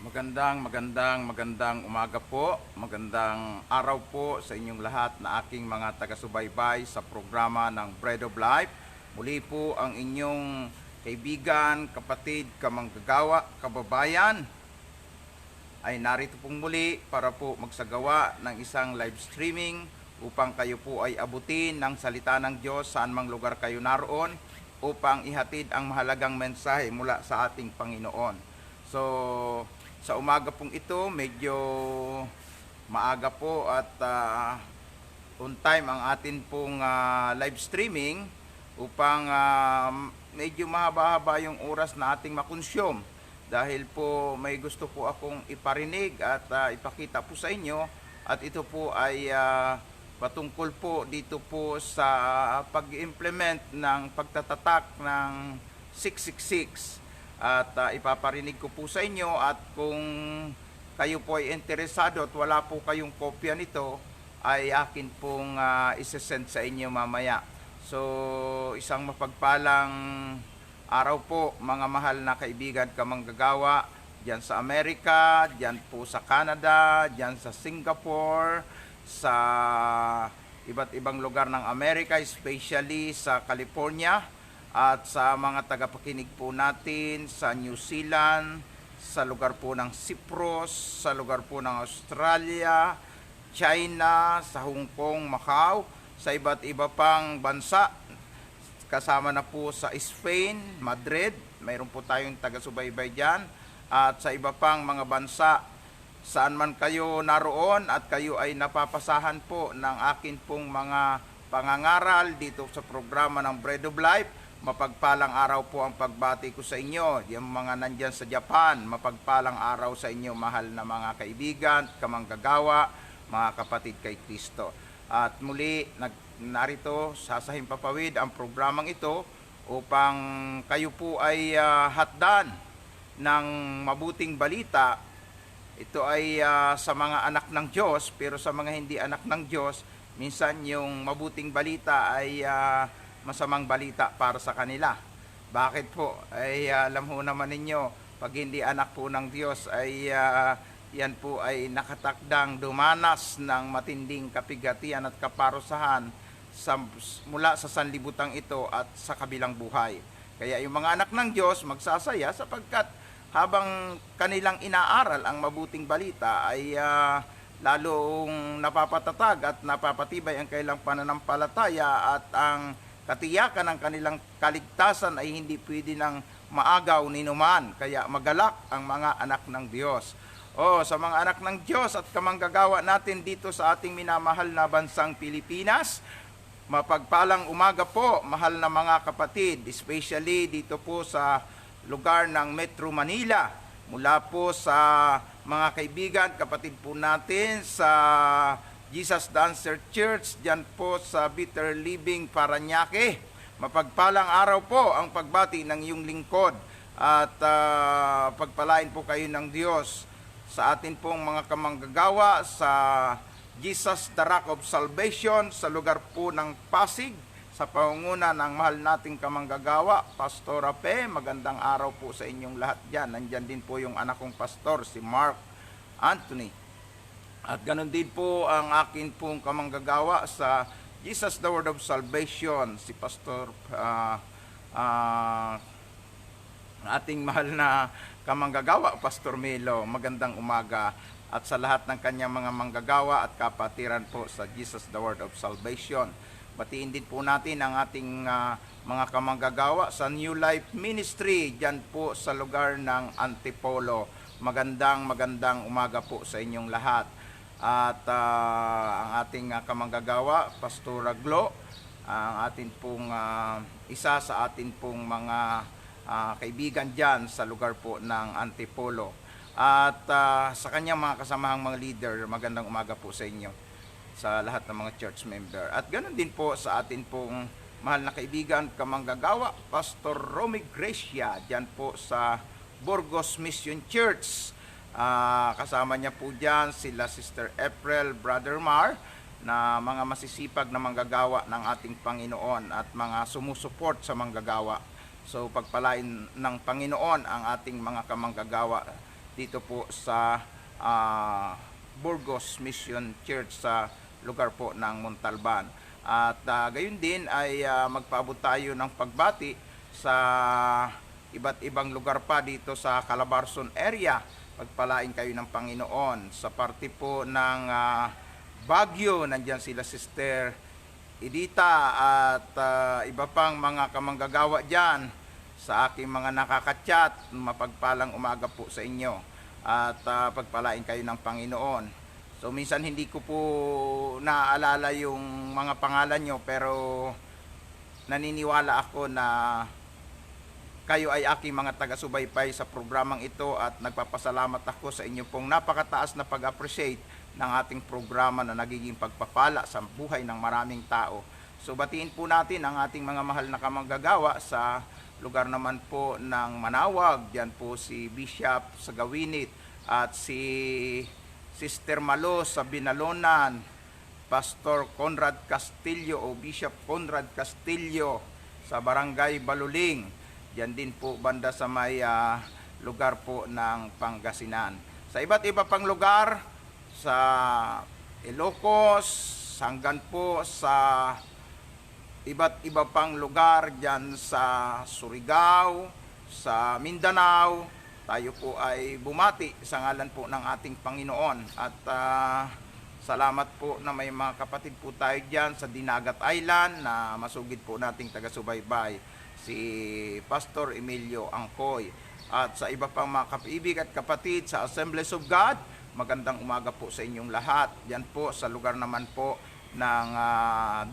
Magandang umaga po, magandang araw po sa inyong lahat na aking mga taga-subaybay sa programa ng Bread of Life. Muli po ang inyong kaibigan, kapatid, kamanggagawa, kababayan ay narito pong muli para po magsagawa ng isang live streaming upang kayo po ay abutin ng salita ng Diyos saan mang lugar kayo naroon upang ihatid ang mahalagang mensahe mula sa ating Panginoon. So, sa umaga pong ito, medyo maaga po at on time ang atin pong live streaming upang medyo mahaba-haba yung oras na ating makonsume. Dahil po may gusto po akong iparinig at ipakita po sa inyo at ito po ay patungkol po dito po sa pag-implement ng pagtatatak ng 666. At ipaparinig ko po sa inyo at kung kayo po ay interesado at wala po kayong kopya nito ay akin pong isesend sa inyo mamaya. So isang mapagpalang araw po mga mahal na kaibigan kamanggagawa dyan sa Amerika, dyan po sa Canada, dyan sa Singapore, sa iba't ibang lugar ng Amerika, especially sa California, at sa mga tagapakinig po natin sa New Zealand, sa lugar po ng Cyprus, sa lugar po ng Australia, China, sa Hong Kong, Macau, sa iba't iba pang bansa, kasama na po sa Spain, Madrid, mayroon po tayong taga-subaybay dyan, at sa iba pang mga bansa, saan man kayo naroon at kayo ay napapasahan po ng akin pong mga pangangaral dito sa programa ng Bread of Life. Mapagpalang araw po ang pagbati ko sa inyo. Yung mga nandyan sa Japan, mapagpalang araw sa inyo, mahal na mga kaibigan, kamanggagawa, mga kapatid kay Kristo. At muli, narito sa Himpapawid ang programang ito upang kayo po ay hatdan ng mabuting balita. Ito ay sa mga anak ng Diyos, pero sa mga hindi anak ng Diyos, minsan yung mabuting balita ay masamang balita para sa kanila. Bakit po? Ay alam ho naman ninyo, pag hindi anak po ng Diyos ay yan po ay nakatakdang dumanas ng matinding kapigatian at kaparusahan mula sa sanlibutang ito at sa kabilang buhay. Kaya yung mga anak ng Diyos magsasaya sapagkat habang kanilang inaaral ang mabuting balita ay lalong napapatatag at napapatibay ang kanilang pananampalataya at ang katiyakan ng kanilang kaligtasan ay hindi pwede nang maagaw ni numan. Kaya magalak ang mga anak ng Diyos. Sa mga anak ng Diyos at kamanggagawa natin dito sa ating minamahal na bansang Pilipinas, mapagpalang umaga po, mahal na mga kapatid, especially dito po sa lugar ng Metro Manila. Mula po sa mga kaibigan, kapatid po natin sa Jesus Dancer Church, dyan po sa Bitter Living, Parañaque. Mapagpalang araw po ang pagbati ng iyong lingkod at pagpalain po kayo ng Diyos sa atin pong mga kamanggagawa sa Jesus the Rock of Salvation sa lugar po ng Pasig sa pangunguna ng mahal nating kamanggagawa, Pastor Ape. Magandang araw po sa inyong lahat dyan. Nandyan din po yung anak kong pastor, si Mark Anthony. At ganun din po ang akin pong kamanggagawa sa Jesus the Word of Salvation, si Pastor ating mahal na kamanggagawa, Pastor Melo. Magandang umaga. At sa lahat ng kanyang mga manggagawa at kapatiran po sa Jesus the Word of Salvation. Batiin din po natin ang ating mga kamanggagawa sa New Life Ministry dyan po sa lugar ng Antipolo. Magandang umaga po sa inyong lahat. At ang ating kamanggagawa, Pastor Glo, ang atin pong isa sa atin pong mga kaibigan dyan sa lugar po ng Antipolo. At sa kanyang mga kasamahang mga leader, magandang umaga po sa inyo, sa lahat ng mga church member. At ganoon din po sa atin pong mahal na kaibigan, kamanggagawa, Pastor Romy Gracia, dyan po sa Burgos Mission Church. Kasama niya po dyan sila Sister April, Brother Mar, na mga masisipag na manggagawa ng ating Panginoon at mga sumusuport sa manggagawa. So pagpalain ng Panginoon ang ating mga kamanggagawa dito po sa Burgos Mission Church sa lugar po ng Montalban. At gayon din ay magpaabot tayo ng pagbati sa iba't ibang lugar pa dito sa Calabarzon area. Pagpalain kayo ng Panginoon. Sa parte po ng Baguio, nandyan sila Sister Edita at iba pang mga kamanggagawa dyan. Sa aking mga nakakachat, mapagpalang umaga po sa inyo at pagpalain kayo ng Panginoon. So minsan hindi ko po naaalala yung mga pangalan nyo, pero naniniwala ako na kayo ay aking mga taga-subaybay sa programang ito at nagpapasalamat ako sa inyo pong napakataas na pag-appreciate ng ating programa na nagiging pagpapala sa buhay ng maraming tao. So batiin po natin ang ating mga mahal na kamanggagawa sa lugar naman po ng Manawag. Diyan po si Bishop sa Gawinit at si Sister Malo sa Binalonan, Pastor Conrad Castillo o Bishop Conrad Castillo sa Barangay Baluling. Diyan din po banda sa may lugar po ng Pangasinan. Sa iba't iba pang lugar, sa Ilocos, hanggang po sa iba't iba pang lugar dyan sa Surigao, sa Mindanao, tayo po ay bumati sa ngalan po ng ating Panginoon. At salamat po na may mga kapatid po tayo dyan sa Dinagat Island na masugid po nating taga-subaybay, si Pastor Emilio Angkoy. At sa iba pang mga kaibig at kapatid sa Assemblies of God, magandang umaga po sa inyong lahat. Yan po sa lugar naman po ng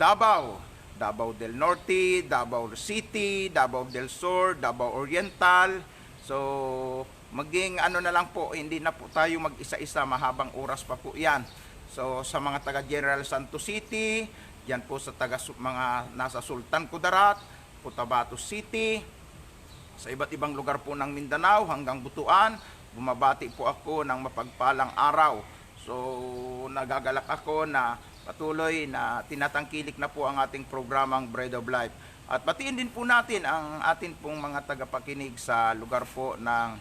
Davao, Davao del Norte, Davao City, Davao del Sur, Davao Oriental. So, maging ano na lang po, hindi na po tayo mag-isa-isa, mahabang oras pa po yan. So, sa mga taga General Santos City, yan po sa mga nasa Sultan Kudarat, Cotabato City, sa iba't ibang lugar po ng Mindanao hanggang Butuan, bumabati po ako ng mapagpalang araw. So, nagagalak ako na patuloy na tinatangkilik na po ang ating programang Bread of Life. At batiin din po natin ang atin pong mga tagapakinig sa lugar po ng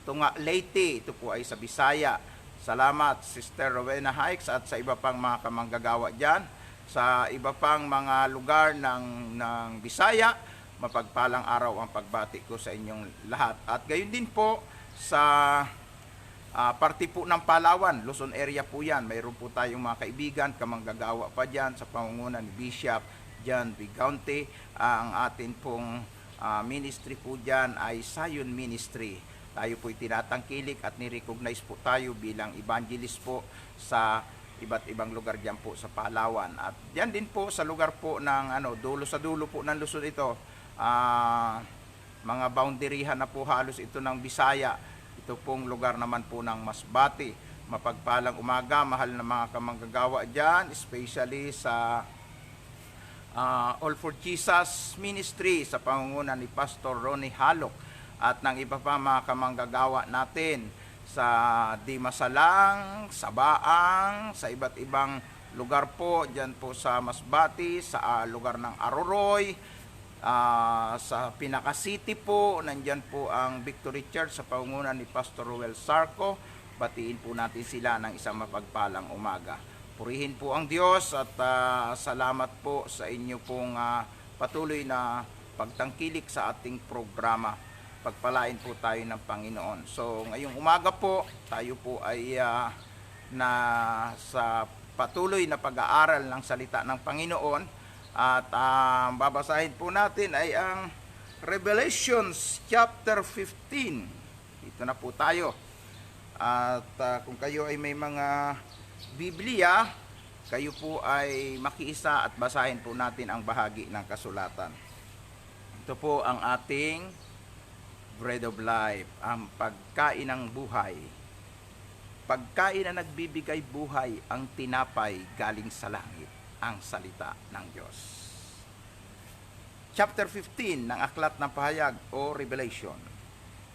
Tunga, Leyte. Ito po ay sa Bisaya. Salamat, Sister Rowena Hikes at sa iba pang mga kamanggagawa dyan. Sa iba pang mga lugar ng Bisaya, mapagpalang araw ang pagbati ko sa inyong lahat. At gayon din po sa parte po ng Palawan, Luzon area po yan. Mayroon po tayong mga kaibigan, kamanggagawa pa dyan sa pangunguna ni Bishop John Vigaunte. Ang atin pong ministry po dyan ay Zion Ministry. Tayo po'y tinatangkilik at nirecognize po tayo bilang evangelist po sa iba't ibang lugar dyan po sa Palawan. At dyan din po sa lugar po ng dulo sa dulo po ng Luzon ito, mga boundaryhan na po halos ito ng Bisaya. Ito pong lugar naman po ng Masbate. Mapagpalang umaga, mahal na mga kamanggagawa dyan, especially sa All for Jesus Ministry sa pangunguna ni Pastor Ronnie Halok at ng iba pa mga kamanggagawa natin sa Dimasalang, Sabaang, sa iba't ibang lugar po dyan po sa Masbate, sa lugar ng Aroroy, sa Pinaka City po, nandyan po ang Victory Church sa pangunguna ni Pastor Ruel Sarco. Batiin po natin sila ng isang mapagpalang umaga. Purihin po ang Diyos at salamat po sa inyo pong patuloy na pagtangkilik sa ating programa. Pagpalain po tayo ng Panginoon. So ngayong umaga po, tayo po ay na sa patuloy na pag-aaral ng salita ng Panginoon. At babasahin po natin ay ang Revelations chapter 15. Dito na po tayo. At kung kayo ay may mga Biblia, kayo po ay makiisa at basahin po natin ang bahagi ng kasulatan. Ito po ang ating Bread of Life, ang pagkain ng buhay. Pagkain na nagbibigay buhay, ang tinapay galing sa langit, ang salita ng Diyos. Chapter 15 ng Aklat ng Pahayag o Revelation.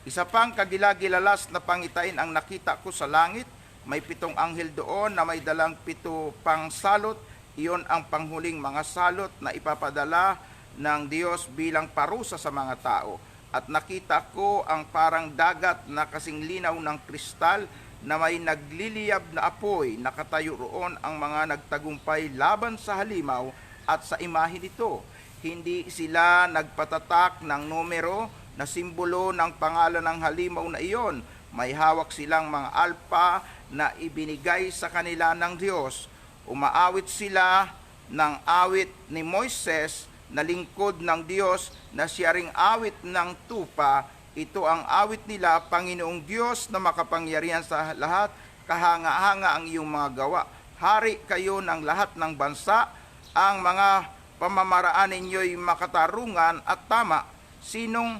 Isa pang kagilagilalas na pangitain ang nakita ko sa langit. May 7 anghel doon na may dalang 7 pang salot. Iyon ang panghuling mga salot na ipapadala ng Diyos bilang parusa sa mga tao. at nakita ko ang parang dagat na kasing linaw ng kristal na may nagliliyab na apoy. Nakatayo roon ang mga nagtagumpay laban sa halimaw at sa imahe nito. Hindi sila nagpatatak ng numero na simbolo ng pangalan ng halimaw na iyon. May hawak silang mga alpa na ibinigay sa kanila ng Diyos. Umaawit sila ng awit ni Moises na lingkod ng Diyos na siya ring awit ng tupa. Ito ang awit nila, Panginoong Diyos na makapangyarihan sa lahat, kahanga-hanga ang iyong mga gawa. Hari kayo ng lahat ng bansa, ang mga pamamaraan ninyo'y makatarungan at tama. Sino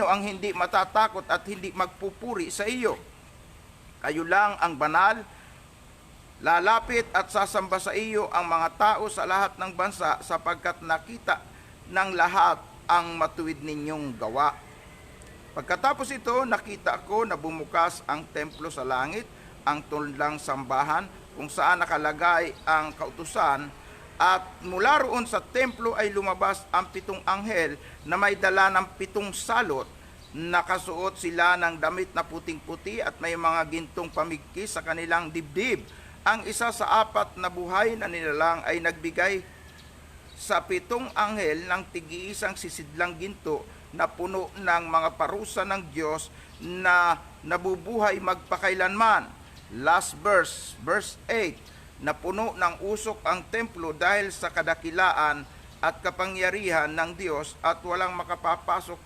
ang hindi matatakot at hindi magpupuri sa iyo? Kayo lang ang banal. Lalapit at sasamba sa iyo ang mga tao sa lahat ng bansa, sapagkat nakita ng lahat ang matuwid ninyong gawa. Pagkatapos ito, nakita ko na bumukas ang templo sa langit, ang tunlang sambahan, kung saan nakalagay ang kautusan, at mula roon sa templo ay lumabas ang 7 anghel na may dala ng 7 salot. Nakasuot sila ng damit na puting-puti at may mga gintong pamigkis sa kanilang dibdib. Ang isa sa 4 na buhay na nilalang ay nagbigay sa 7 anghel ng tig-iisang sisidlang ginto na puno ng mga parusa ng Diyos na nabubuhay magpakailanman. Last verse, verse 8, na puno ng usok ang templo dahil sa kadakilaan at kapangyarihan ng Diyos, at walang makapapasok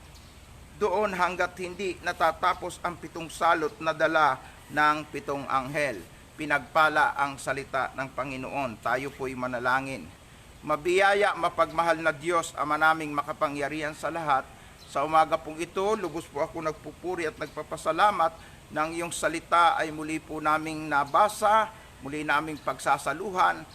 doon hanggat hindi natatapos ang 7 salot na dala ng 7 anghel. Pinagpala ang salita ng Panginoon. Tayo po'y manalangin. Mabiyaya, mapagmahal na Diyos, Ama naming makapangyarihan sa lahat, sa umaga pong ito, lubos po ako nagpupuri at nagpapasalamat ng iyong salita ay muli po naming nabasa, muli naming pagsasaluhan,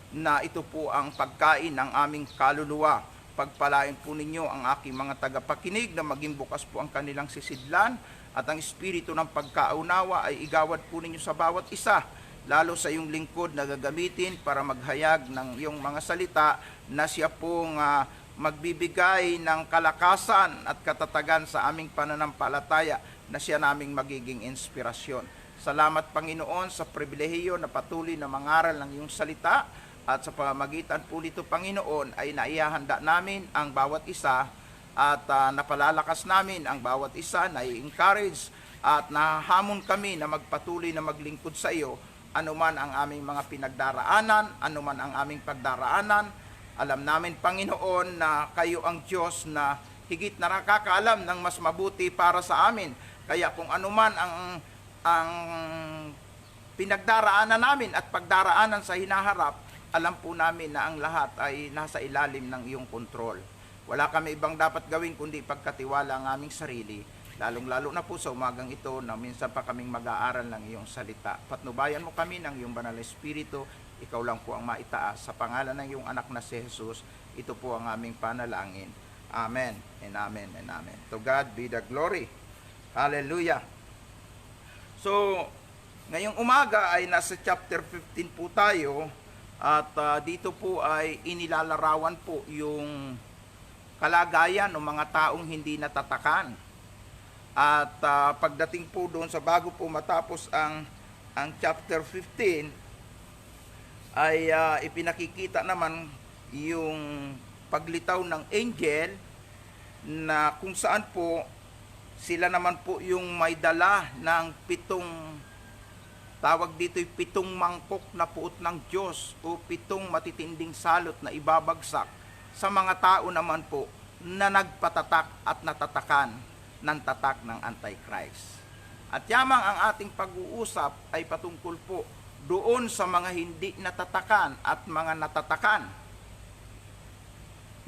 na ito po ang pagkain ng aming kaluluwa. Pagpalain po ninyo ang aking mga tagapakinig na maging bukas po ang kanilang sisidlan, at ang espiritu ng pagkaunawa ay igawad po ninyo sa bawat isa, lalo sa iyong lingkod na gagamitin para maghayag ng iyong mga salita, na siya pong magbibigay ng kalakasan at katatagan sa aming pananampalataya, na siya naming magiging inspirasyon. Salamat, Panginoon, sa pribilehiyo na patuloy na mangaral ng iyong salita, at sa pamamagitan po nito, Panginoon, ay naihahanda namin ang bawat isa, at napalalakas namin ang bawat isa, na-encourage at nahahamon kami na magpatuloy na maglingkod sa iyo, anuman ang aming mga pinagdaraanan, anuman ang aming pagdaraanan. Alam namin, Panginoon, na kayo ang Diyos na higit na nakakaalam ng mas mabuti para sa amin. Kaya kung anuman ang pinagdaraanan namin at pagdaraanan sa hinaharap, alam po namin na ang lahat ay nasa ilalim ng iyong kontrol. Wala kami ibang dapat gawin kundi pagkatiwala ang aming sarili, lalong-lalo na po sa umagang ito na minsan pa kaming mag-aaral ng iyong salita. Patnubayan mo kami ng iyong banal na espiritu, ikaw lang po ang maitaas. Sa pangalan ng iyong anak na si Jesus, ito po ang aming panalangin. Amen and amen and amen. To God be the glory. Hallelujah. So, ngayong umaga ay nasa chapter 15 po tayo, at dito po ay inilalarawan po yung kalagayan ng mga taong hindi natatakan. At pagdating po doon sa bago po matapos ang chapter 15, ay ipinakikita naman yung paglitaw ng angel, na kung saan po sila naman po yung may dala ng 7, tawag dito'y 7 mangkok na puot ng Diyos, o 7 matitinding salot na ibabagsak sa mga tao naman po na nagpatatak at natatakan ng tatak ng Antichrist. At yamang ang ating pag-uusap ay patungkol po doon sa mga hindi natatakan at mga natatakan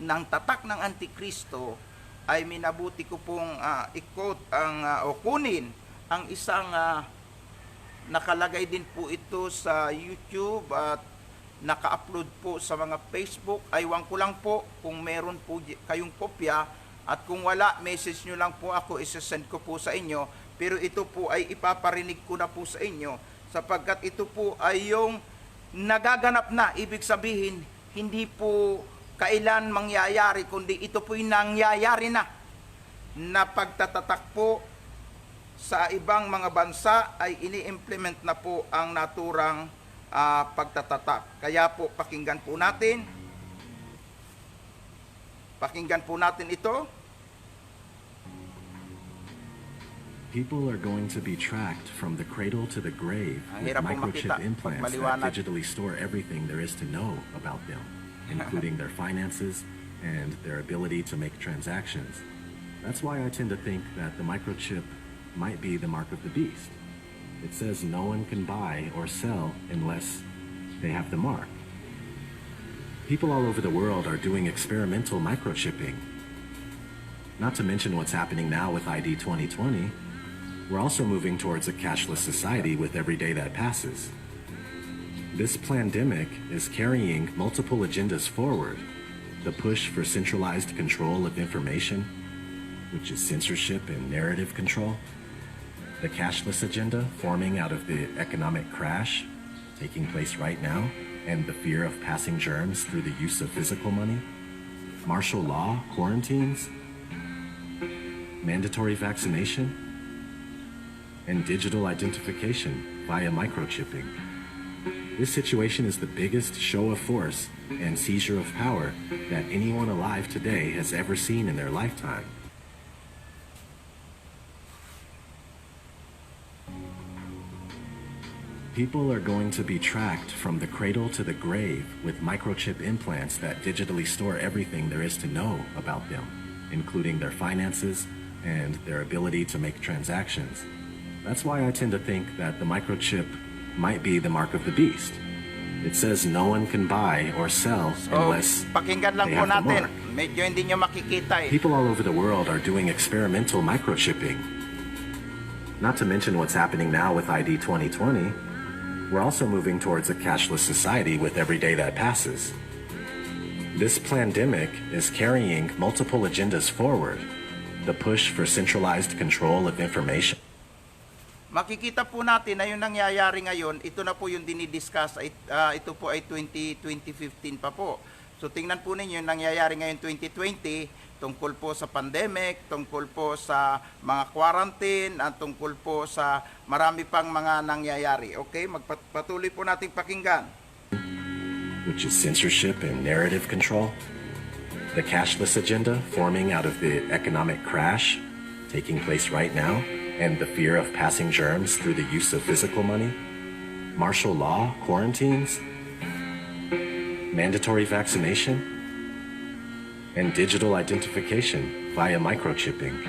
ng tatak ng Antikristo. Ay minabuti ko pong i-quote o kunin ang isang nakalagay din po ito sa YouTube at naka-upload po sa mga Facebook. Aywan ko lang po kung meron po kayong kopya, at kung wala, message nyo lang po ako, isasend ko po sa inyo. Pero ito po ay ipaparinig ko na po sa inyo, sapagkat ito po ay yung nagaganap na. Ibig sabihin, hindi po kailan mangyayari, kundi ito po'y nangyayari na pagtatatak po sa ibang mga bansa ay ini-implement na po ang naturang pagtatatak. Kaya po pakinggan po natin ito. People are going to be tracked from the cradle to the grave with microchip implants that digitally store everything there is to know about them, including their finances and their ability to make transactions. That's why I tend to think that the microchip might be the mark of the beast. It says no one can buy or sell unless they have the mark. People all over the world are doing experimental microchipping. Not to mention what's happening now with ID 2020. We're also moving towards a cashless society with every day that passes. This pandemic is carrying multiple agendas forward. The push for centralized control of information, which is censorship and narrative control. The cashless agenda forming out of the economic crash taking place right now, and the fear of passing germs through the use of physical money. Martial law, quarantines, mandatory vaccination, and digital identification via microchipping. This situation is the biggest show of force and seizure of power that anyone alive today has ever seen in their lifetime. People are going to be tracked from the cradle to the grave with microchip implants that digitally store everything there is to know about them, including their finances and their ability to make transactions. That's why I tend to think that the microchip might be the mark of the beast. It says no one can buy or sell unless pakinggan lang they po have the natin. mark. Medyo hindi nyo makikita eh. People all over the world are doing experimental microchipping. Not to mention what's happening now with ID 2020. We're also moving towards a cashless society with every day that passes. This pandemic is carrying multiple agendas forward. The push for centralized control of information. Makikita po natin na yung nangyayari ngayon, ito na po yung dinidiscuss, ito po ay 2015 pa po. So tingnan po ninyo yung nangyayari ngayon 2020, tungkol po sa pandemic, tungkol po sa mga quarantine, at tungkol po sa marami pang mga nangyayari. Okay, magpatuloy po nating pakinggan. Which is censorship and narrative control. The cashless agenda forming out of the economic crash taking place right now, and the fear of passing germs through the use of physical money, martial law, quarantines, mandatory vaccination, and digital identification via microchipping.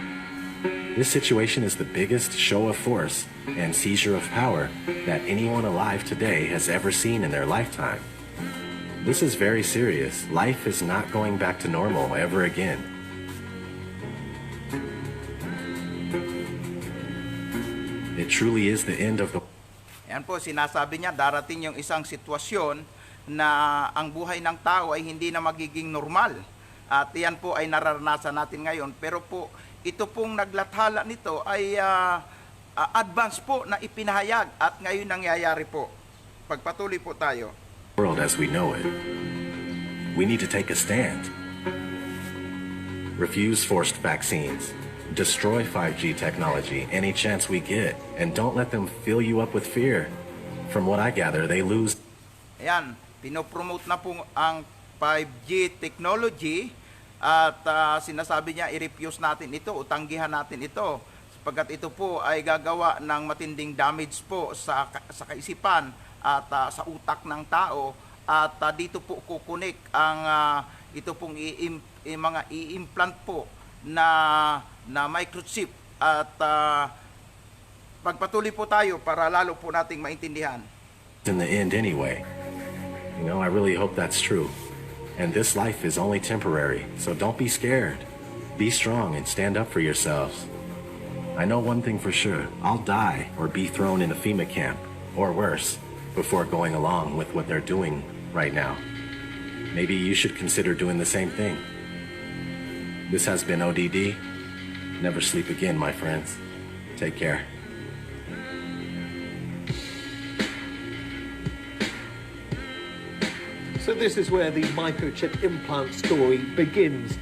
This situation is the biggest show of force and seizure of power that anyone alive today has ever seen in their lifetime. This is very serious. Life is not going back to normal ever again. It truly is the end of the... Yan po, sinasabi niya, darating yung isang sitwasyon na ang buhay ng tao ay hindi na magiging normal. At yan po ay nararanasan natin ngayon. Pero po, ito pong naglathala nito ay advance po na ipinahayag at ngayon nangyayari po. Pagpatuloy po tayo. World as we know it. We need to take a stand. Refuse forced vaccines. Destroy 5G technology any chance we get, and don't let them fill you up with fear. From what I gather, they lose. Ayan, pinopromote na po ang 5G technology at sinasabi niya i-refuse natin ito, utanggihan natin ito sapagkat ito po ay gagawa ng matinding damage po sa kaisipan at sa utak ng tao at dito po kukunik ang ito pong mga i-implant po na microchip at pagpatuloy po tayo para lalo po nating maintindihan. In the end anyway. You know, I really hope that's true. And this life is only temporary, so don't be scared. Be strong and stand up for yourselves. I know one thing for sure. I'll die or be thrown in a FEMA camp, or worse, before going along with what they're doing right now. Maybe you should consider doing the same thing. This has been ODD. Never sleep again, my friends. Take care. So So this is where the microchip implant story begins.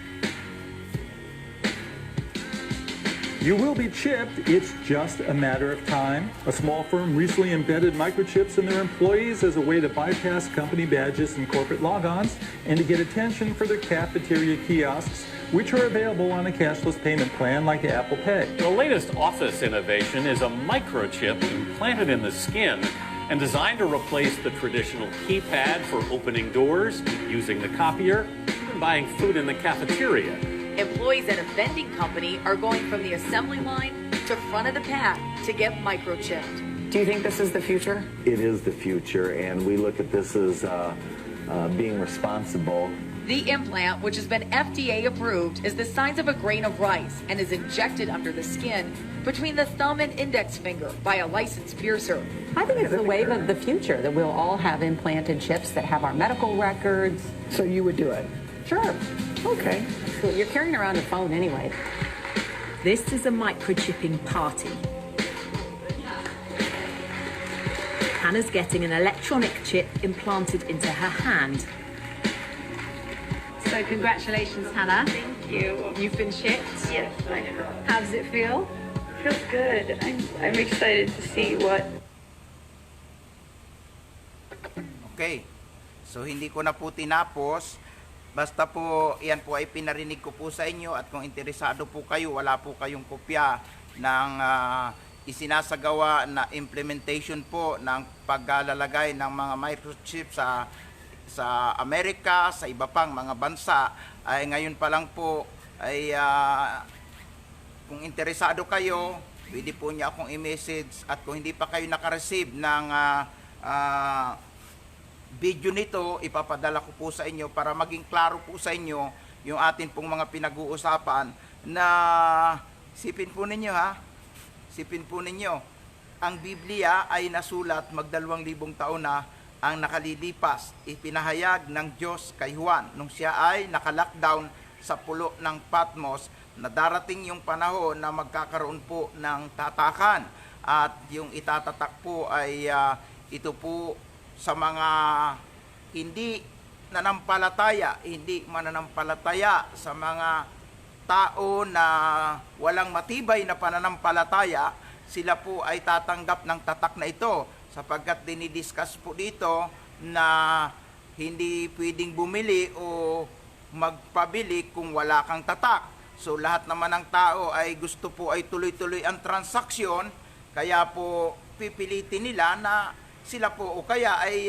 You will be chipped. It's just a matter of time. A small firm recently embedded microchips in their employees as a way to bypass company badges and corporate logons and to get attention for their cafeteria kiosks, which are available on a cashless payment plan like Apple Pay. The latest office innovation is a microchip implanted in the skin and designed to replace the traditional keypad for opening doors, using the copier, and buying food in the cafeteria. Employees at a vending company are going from the assembly line to front of the pack to get microchipped. Do you think this is the future? It is the future, and we look at this as being responsible. The implant, which has been FDA approved, is the size of a grain of rice and is injected under the skin between the thumb and index finger by a licensed piercer. I think it's the wave of the future that we'll all have implanted chips that have our medical records. So you would do it? Sure. Okay. Well, you're carrying around a phone anyway. This is a microchipping party. Hannah's getting an electronic chip implanted into her hand. So congratulations, Hannah. Thank you. You've been chipped? Yes, I know. How does it feel? Feels good. I'm excited to see what. Okay. So hindi ko na po tinapos. Basta po, yan po ay pinarinig ko po sa inyo at kung interesado po kayo, wala po kayong kopya ng isinasagawa na implementation po ng paglalagay ng mga microchip sa Amerika, sa iba pang mga bansa, ay ngayon pa lang po ay kung interesado kayo, pwede po niya akong i-message at kung hindi pa kayo nakareceive ng video nito, ipapadala ko po sa inyo para maging klaro po sa inyo yung atin pong mga pinag-uusapan na sipin po ninyo sipin po ninyo, ang Biblia ay nasulat magdalawang taon na ang nakalilipas, ipinahayag ng Diyos kay Juan nung siya ay naka-lockdown sa pulo ng Patmos na darating yung panahon na magkakaroon po ng tatakan at yung itatatak po ay ito po sa mga hindi mananampalataya, sa mga tao na walang matibay na pananampalataya, sila po ay tatanggap ng tatak na ito sapagkat dinidiscuss po dito na hindi pwedeng bumili o magpabili kung wala kang tatak. So lahat naman ng tao ay gusto po ay tuloy-tuloy ang transaksyon, kaya po pipilitin nila na sila po o kaya ay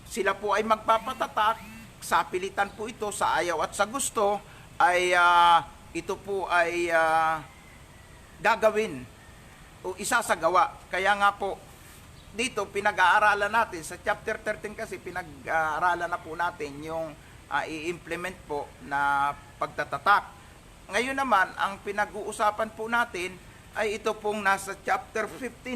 sila po ay magpapatatak. Sa pilitan po ito, sa ayaw at sa gusto ay ito po ay gagawin o isasagawa. Kaya nga po dito pinag-aaralan natin sa chapter 13 kasi pinag-aaralan na po natin yung i-implement po na pagtatatak. Ngayon naman ang pinag-uusapan po natin ay ito pong nasa chapter 15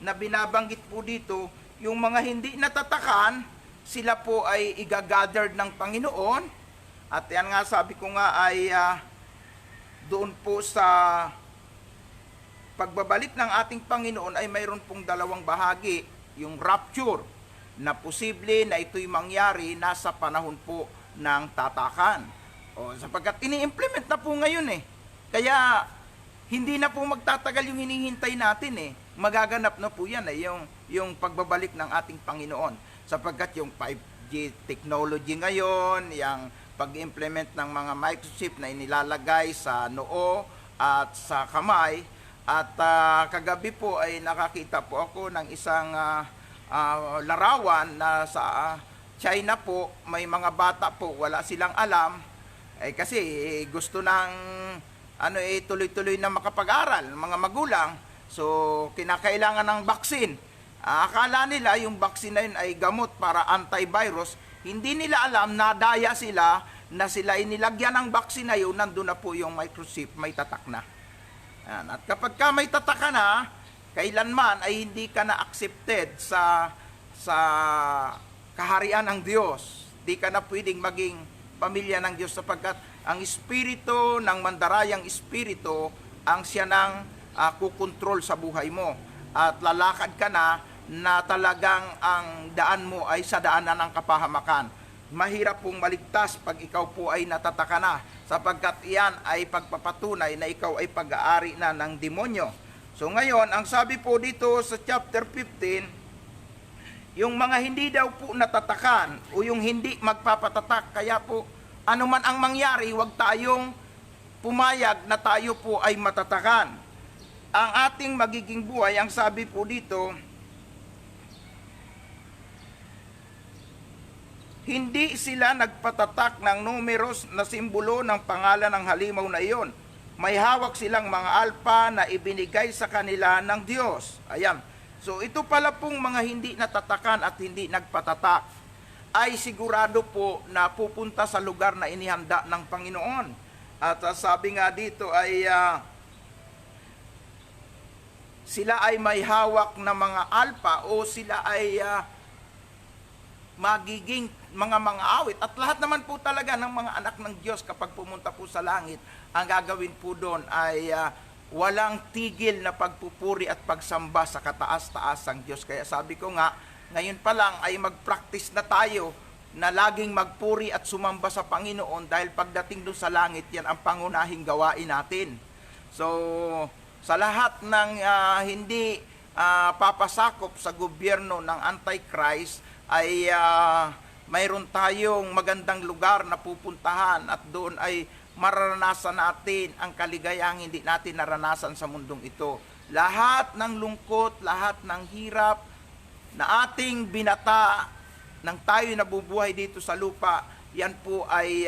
na binabanggit po dito, yung mga hindi natatakan, sila po ay igagathered ng Panginoon. At yan nga sabi ko nga ay doon po sa pagbabalik ng ating Panginoon ay mayroon pong dalawang bahagi. Yung rapture, na posible na ito'y mangyari nasa panahon po ng tatakan. O, sapagkat ini-implement na po ngayon Kaya hindi na po magtatagal yung hinihintay natin Magaganap na po yan yung pagbabalik ng ating Panginoon. Sapagkat yung 5G technology ngayon, yung pag-implement ng mga microchip na inilalagay sa noo at sa kamay. At kagabi po ay nakakita po ako ng isang larawan na sa China po, may mga bata po, wala silang alam. Kasi gusto ng tuloy-tuloy na makapag-aral, mga magulang. So, kinakailangan ng vaccine. Akala nila yung vaccine na yun ay gamot para antivirus. Hindi nila alam, nadaya sila na sila inilagyan ng vaccine na yun, nandun na po yung microchip, may tatak na. At kapag ka may tatak ka na, kailanman ay hindi ka na accepted sa kaharian ng Diyos. Hindi ka na pwedeng maging pamilya ng Diyos sapagkat ang espiritu ng mandarayang espiritu ang siya nang kukontrol sa buhay mo. At lalakad ka na na talagang ang daan mo ay sa daanan ng kapahamakan. Mahirap pong maligtas pag ikaw po ay natataka na, sapagkat iyan ay pagpapatunay na ikaw ay pag-aari na ng demonyo. So ngayon, ang sabi po dito sa chapter 15, yung mga hindi daw po natatakan o yung hindi magpapatatak, kaya po anuman ang mangyari, huwag tayong pumayag na tayo po ay matatakan. Ang ating magiging buhay, ang sabi po dito, hindi sila nagpatatak ng numeros na simbolo ng pangalan ng halimaw na iyon. May hawak silang mga alpa na ibinigay sa kanila ng Diyos. Ayan. So ito pala pong mga hindi natatakan at hindi nagpatatak ay sigurado po na pupunta sa lugar na inihanda ng Panginoon. At sabi nga dito ay sila ay may hawak na mga alpa o sila ay magiging mga awit. At lahat naman po talaga ng mga anak ng Diyos kapag pumunta po sa langit, ang gagawin po doon ay walang tigil na pagpupuri at pagsamba sa kataas-taasang Diyos. Kaya sabi ko nga, ngayon pa lang ay mag-practice na tayo na laging magpuri at sumamba sa Panginoon dahil pagdating doon sa langit, yan ang pangunahing gawain natin. So, sa lahat ng hindi papasakop sa gobyerno ng Antichrist ay mayroon tayong magandang lugar na pupuntahan at doon ay mararanasan natin ang kaligayahang hindi natin naranasan sa mundong ito. Lahat ng lungkot, lahat ng hirap na ating binata nang tayo nabubuhay dito sa lupa, yan po ay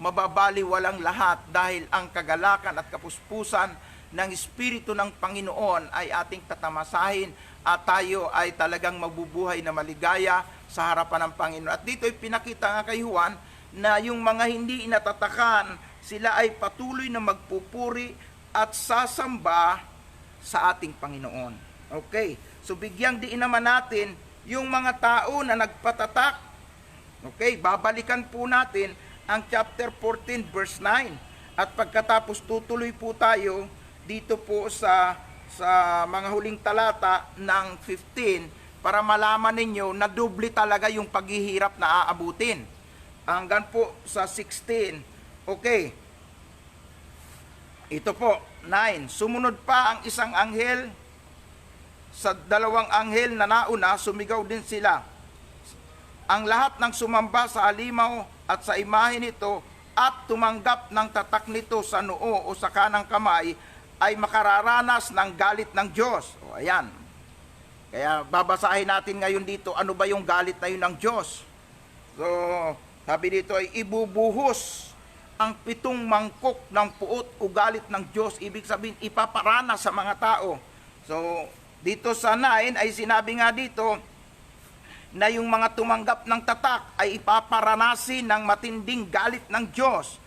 mababaliwalang lahat dahil ang kagalakan at kapuspusan ng Espiritu ng Panginoon ay ating tatamasahin at tayo ay talagang mabubuhay na maligaya sa harapan ng Panginoon. At dito ay pinakita nga kay Juan na yung mga hindi inatatakan, sila ay patuloy na magpupuri at sasamba sa ating Panginoon. Okay, so bigyang diin naman natin yung mga tao na nagpatatak. Okay, babalikan po natin ang chapter 14 verse 9. At pagkatapos tutuloy po tayo dito po sa mga huling talata ng 15 para malaman ninyo na doble talaga yung paghihirap na aabutin. Hanggang po sa 16. Okay. Ito po, 9. Sumunod pa ang isang anghel sa dalawang anghel na nauna, sumigaw din sila. Ang lahat ng sumamba sa halimaw at sa imahe nito at tumanggap ng tatak nito sa noo o sa kanang kamay ay makararanas ng galit ng Diyos. O ayan. Kaya babasahin natin ngayon dito, ano ba yung galit na yun ng Diyos? So, sabi dito ay ibubuhos ang 7 mangkok ng puot o galit ng Diyos. Ibig sabihin, ipaparanas sa mga tao. So, dito sa 9 ay sinabi nga dito na yung mga tumanggap ng tatak ay ipaparanasin ng matinding galit ng Diyos.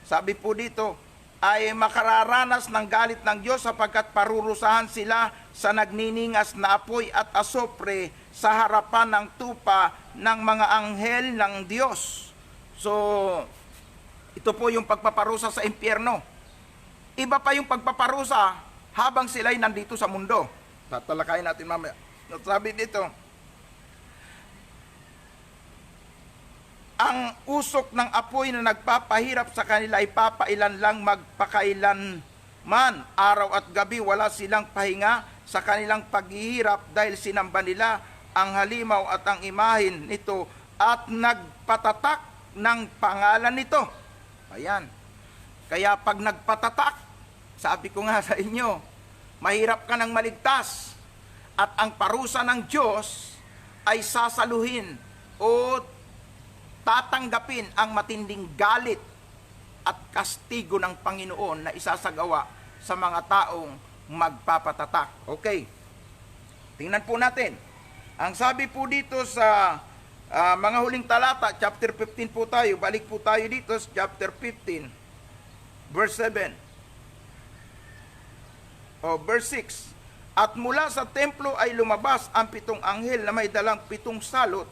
Sabi po dito, ay makararanas ng galit ng Diyos sapagkat parurusahan sila sa nagniningas na apoy at asopre sa harapan ng tupa ng mga anghel ng Diyos. So, ito po yung pagpaparusa sa impyerno. Iba pa yung pagpaparusa habang sila'y nandito sa mundo. Tatalakayin natin mamaya. Sabi dito, ang usok ng apoy na nagpapahirap sa kanila ay papailan lang magpakailan man. Araw at gabi wala silang pahinga sa kanilang paghihirap dahil sinamba nila ang halimaw at ang imahin nito at nagpatatak ng pangalan nito. Ayan. Kaya pag nagpatatak, sabi ko nga sa inyo, mahirap ka nang maligtas at ang parusa ng Diyos ay sasaluhin o tatanggapin ang matinding galit at kastigo ng Panginoon na isasagawa sa mga taong magpapatatak. Okay. Tingnan po natin. Ang sabi po dito sa mga huling talata, chapter 15 po tayo. Balik po tayo dito sa chapter 15, verse 7. Verse 6. At mula sa templo ay lumabas ang 7 anghel na may dalang 7 salot.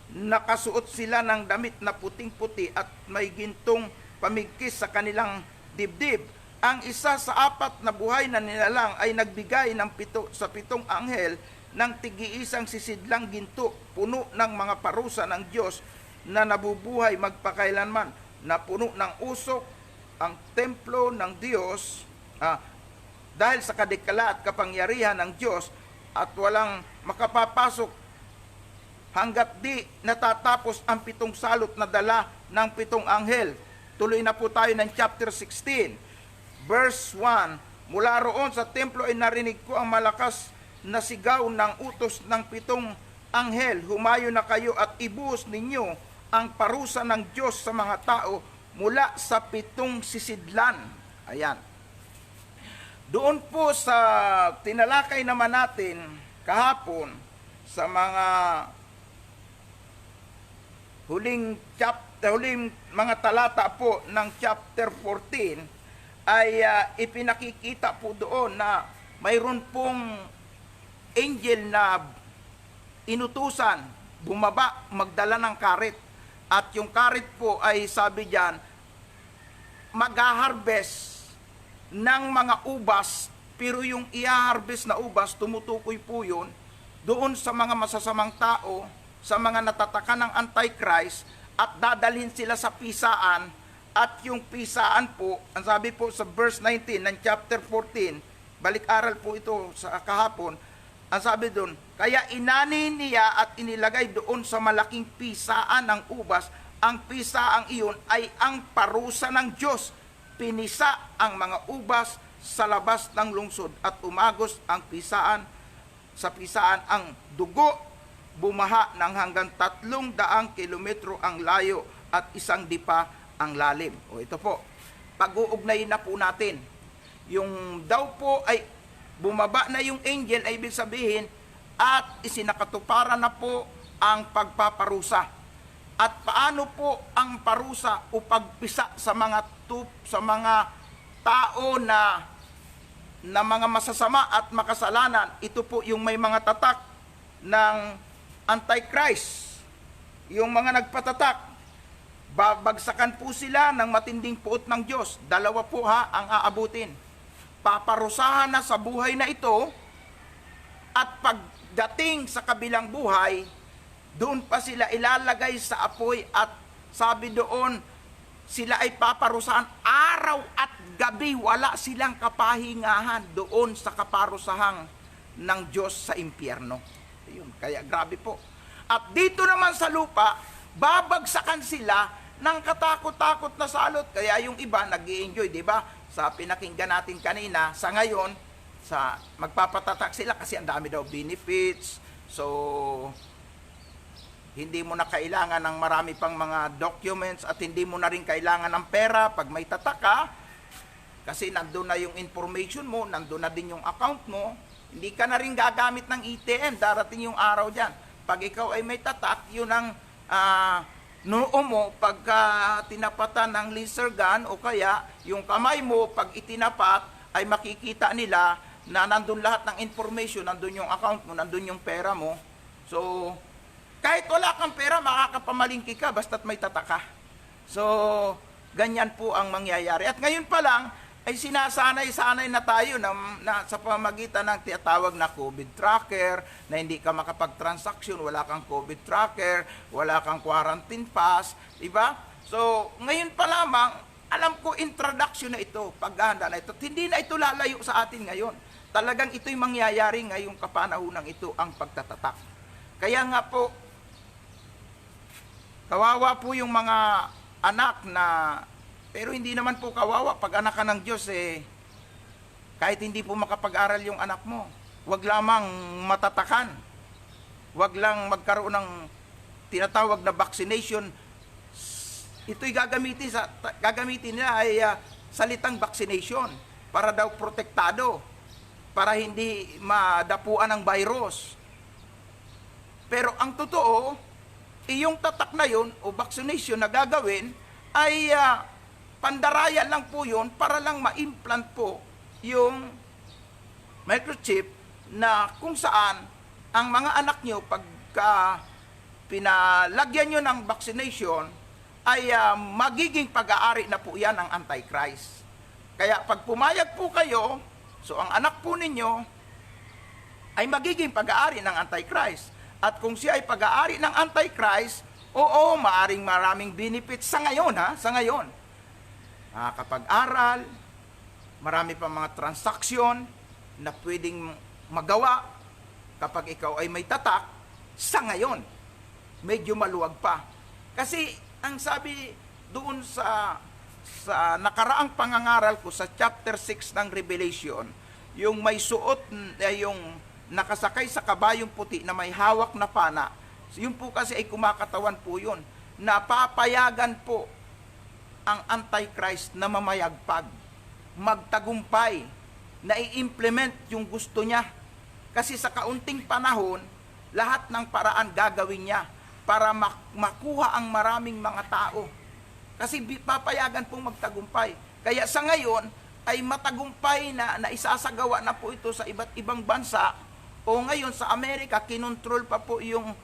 Nakasuot sila ng damit na puting-puti at may gintong pamigkis sa kanilang dibdib. Ang isa sa 4 na buhay na nilalang ay nagbigay ng sa 7 anghel ng tigiisang sisidlang ginto, puno ng mga parusa ng Diyos na nabubuhay magpakailanman, na puno ng usok ang templo ng Diyos dahil sa kadikala at kapangyarihan ng Diyos, at walang makapapasok hanggat di natatapos ang 7 salot na dala ng 7 anghel. Tuloy na po tayo ng chapter 16, verse 1. Mula roon sa templo ay narinig ko ang malakas na sigaw ng utos ng 7 anghel, humayo na kayo at ibuhos ninyo ang parusa ng Diyos sa mga tao mula sa 7 sisidlan. Ayan. Doon po sa tinalakay naman natin kahapon sa mga huling mga talata po ng chapter 14 ay ipinakikita po doon na mayroon pong angel na inutusan bumaba magdala ng karit, at yung karit po ay sabi diyan mag-harvest ng mga ubas, pero yung i-harvest na ubas tumutukoy po yun doon sa mga masasamang tao, sa mga natataka ng Antichrist, at dadalhin sila sa pisaan. At yung pisaan po, ang sabi po sa verse 19 ng chapter 14, balik-aral po ito sa kahapon, ang sabi doon, kaya inani niya at inilagay doon sa malaking pisaan ng ubas. Ang pisaang iyon ay ang parusa ng Diyos. Pinisa ang mga ubas sa labas ng lungsod at umagos ang pisaan. Sa pisaan ang dugo, bumaha ng hanggang 300 kilometro ang layo at 1 dipa ang lalim. O ito po, pag-uugnayin na po natin. Yung daw po ay bumaba na yung angel, ay ibig sabihin at isinakatuparan na po ang pagpaparusa. At paano po ang parusa o pagpisa sa mga tao na mga masasama at makasalanan? Ito po yung may mga tatak ng Antichrist, yung mga nagpatatak, babagsakan po sila ng matinding puot ng Diyos. 2 po ang aabutin. Paparusahan na sa buhay na ito, at pagdating sa kabilang buhay, doon pa sila ilalagay sa apoy, at sabi doon, sila ay paparusahan araw at gabi, wala silang kapahingahan doon sa kaparusahang ng Diyos sa impyerno. Ayun, kaya grabe po. At dito naman sa lupa, babagsakan sila ng katakot-takot na salot. Kaya yung iba nag-i-enjoy, di ba? Sa pinakinggan natin kanina, sa ngayon, magpapatatak sila kasi ang dami daw benefits. So, hindi mo na kailangan ng marami pang mga documents, at hindi mo na rin kailangan ng pera pag may tatak ka. Kasi nandun na yung information mo, nandun na din yung account mo. Hindi ka na rin gagamit ng ATM, darating yung araw dyan. Pag ikaw ay may tatak, yun ang noo mo pagka tinapatan ng laser gun, o kaya yung kamay mo pag itinapat ay makikita nila na nandun lahat ng information, nandun yung account mo, nandun yung pera mo. So, kahit wala kang pera, makakapamalingki ka basta't may tatak ka. So, ganyan po ang mangyayari. At ngayon pa lang, ay sinasanay-sanay na tayo na sa pamagitan ng tinatawag na COVID tracker, na hindi ka makapag-transaction, wala kang COVID tracker, wala kang quarantine pass, diba? So, ngayon pa lamang, alam ko introduction na ito, paghahanda na ito. Hindi na ito lalayo sa atin ngayon. Talagang ito'y mangyayari ngayong kapanahonang ito, ang pagtatatak. Kaya nga po, kawawa po yung mga anak na, pero hindi naman po kawawa pag anak ka ng Diyos, kahit hindi po makapag-aral yung anak mo, wag lamang matatakan, wag lang magkaroon ng tinatawag na vaccination. Ito'y gagamitin nila ay salitang vaccination para daw protektado, para hindi madapuan ng virus. Pero ang totoo, iyong tatak na yun o vaccination na gagawin ay pandaraya lang po yun para lang ma-implant po yung microchip, na kung saan ang mga anak nyo pagka pinalagyan nyo ng vaccination ay magiging pag-aari na po yan ng Antichrist. Kaya pag pumayag po kayo, so ang anak po ninyo ay magiging pag-aari ng Antichrist. At kung siya ay pag-aari ng Antichrist, oo, maaring maraming benefits sa ngayon, sa ngayon. Nakakapag-aral, marami pa mga transaksyon na pwedeng magawa kapag ikaw ay may tatak sa ngayon. Medyo maluwag pa. Kasi ang sabi doon sa nakaraang pangangaral ko sa chapter 6 ng Revelation, yung may suot, yung nakasakay sa kabayong puti na may hawak na pana, yun po kasi ay kumakatawan po yun. Napapayagan po ang Antichrist na mamayagpag, magtagumpay, na i-implement yung gusto niya. Kasi sa kaunting panahon, lahat ng paraan gagawin niya para makuha ang maraming mga tao. Kasi papayagan pong magtagumpay. Kaya sa ngayon, ay matagumpay na isasagawa na po ito sa iba't ibang bansa. O ngayon sa Amerika, kinontrol pa po yung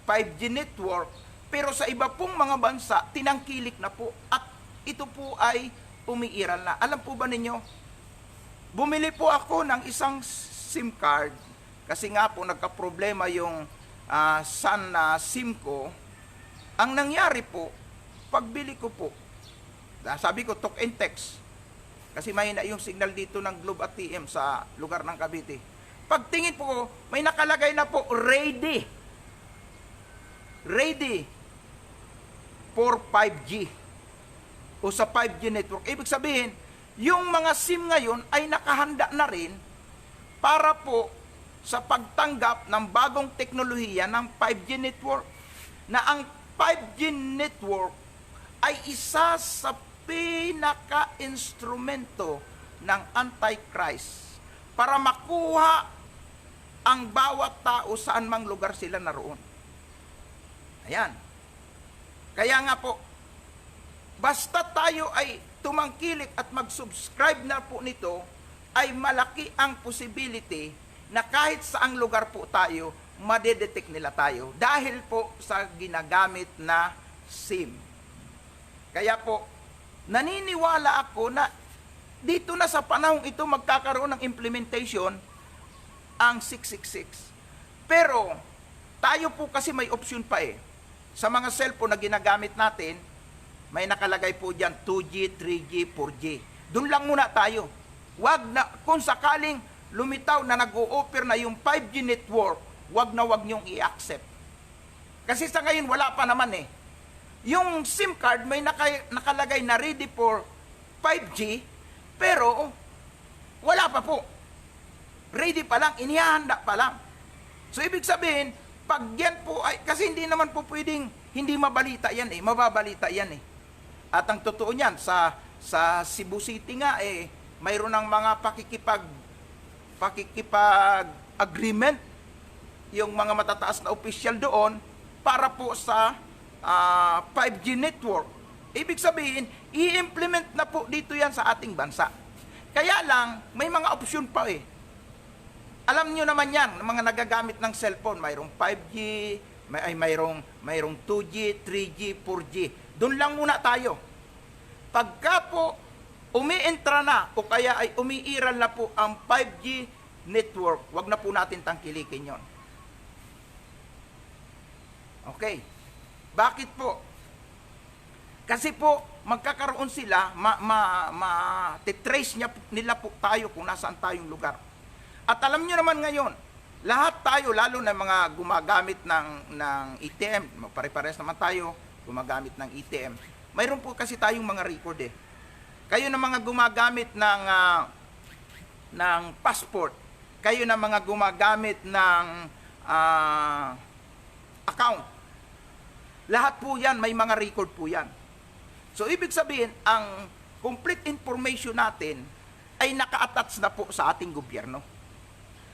5G network. Pero sa iba pong mga bansa, tinangkilik na po. At ito po ay umiiral na. Alam po ba ninyo, bumili po ako ng isang SIM card. Kasi nga po, nagka-problema yung Sun SIM ko. Ang nangyari po, pagbili ko po, sabi ko, talk and text. Kasi mahina yung signal dito ng Globe at TM sa lugar ng Cavite. Pagtingin po, may nakalagay na po, ready. Ready for 5G. O sa 5G network. Ibig sabihin, yung mga SIM ngayon ay nakahanda na rin para po sa pagtanggap ng bagong teknolohiya ng 5G network. Na ang 5G network ay isa sa pinaka-instrumento ng Antichrist para makuha ang bawat tao saan mang lugar sila naroon. Ayan. Kaya nga po, basta tayo ay tumangkilik at mag-subscribe na po nito, ay malaki ang possibility na kahit saang lugar po tayo, madedetect nila tayo. Dahil po sa ginagamit na SIM. Kaya po, naniniwala ako na dito na sa panahong ito magkakaroon ng implementation ang 666. Pero, tayo po kasi may option pa eh. Sa mga cellphone na ginagamit natin, may nakalagay po dyan 2G, 3G, 4G. Doon lang muna tayo. Wag na, kung sakaling lumitaw na nag-o-offer na yung 5G network, wag na wag niyong i-accept. Kasi sa ngayon wala pa naman eh. Yung SIM card may nakalagay na ready for 5G, pero wala pa po. Ready pa lang, inihahanda pa lang. So ibig sabihin, pag yan po ay, kasi hindi naman po pwedeng hindi mabalita yan eh, mababalita yan eh. At ang totoo niyan, sa Cebu City nga eh, mayroon ng mga pakikipag-agreement yung mga matataas na opisyal doon para po sa 5G network. Ibig sabihin, i-implement na po dito yan sa ating bansa. Kaya lang, may mga opsyon pa eh. Alam nyo naman yan, mga nagagamit ng cellphone, mayroong 5G, mayroong 2G, 3G, 4G. Doon lang muna tayo. Pagka po umientra na o kaya ay umiiral na po ang 5G network, wag na po natin tangkilikin yon. Okay. Bakit po? Kasi po, magkakaroon sila, titrace nila po tayo kung nasaan tayong lugar. At alam nyo naman ngayon, lahat tayo, lalo na mga gumagamit ng ATM, pare-pares naman tayo, gumagamit ng ATM. Mayroon po kasi tayong mga record eh. Kayo na mga gumagamit ng passport, kayo na mga gumagamit ng account. Lahat po yan, may mga record po yan. So, ibig sabihin, ang complete information natin ay naka-attach na po sa ating gobyerno.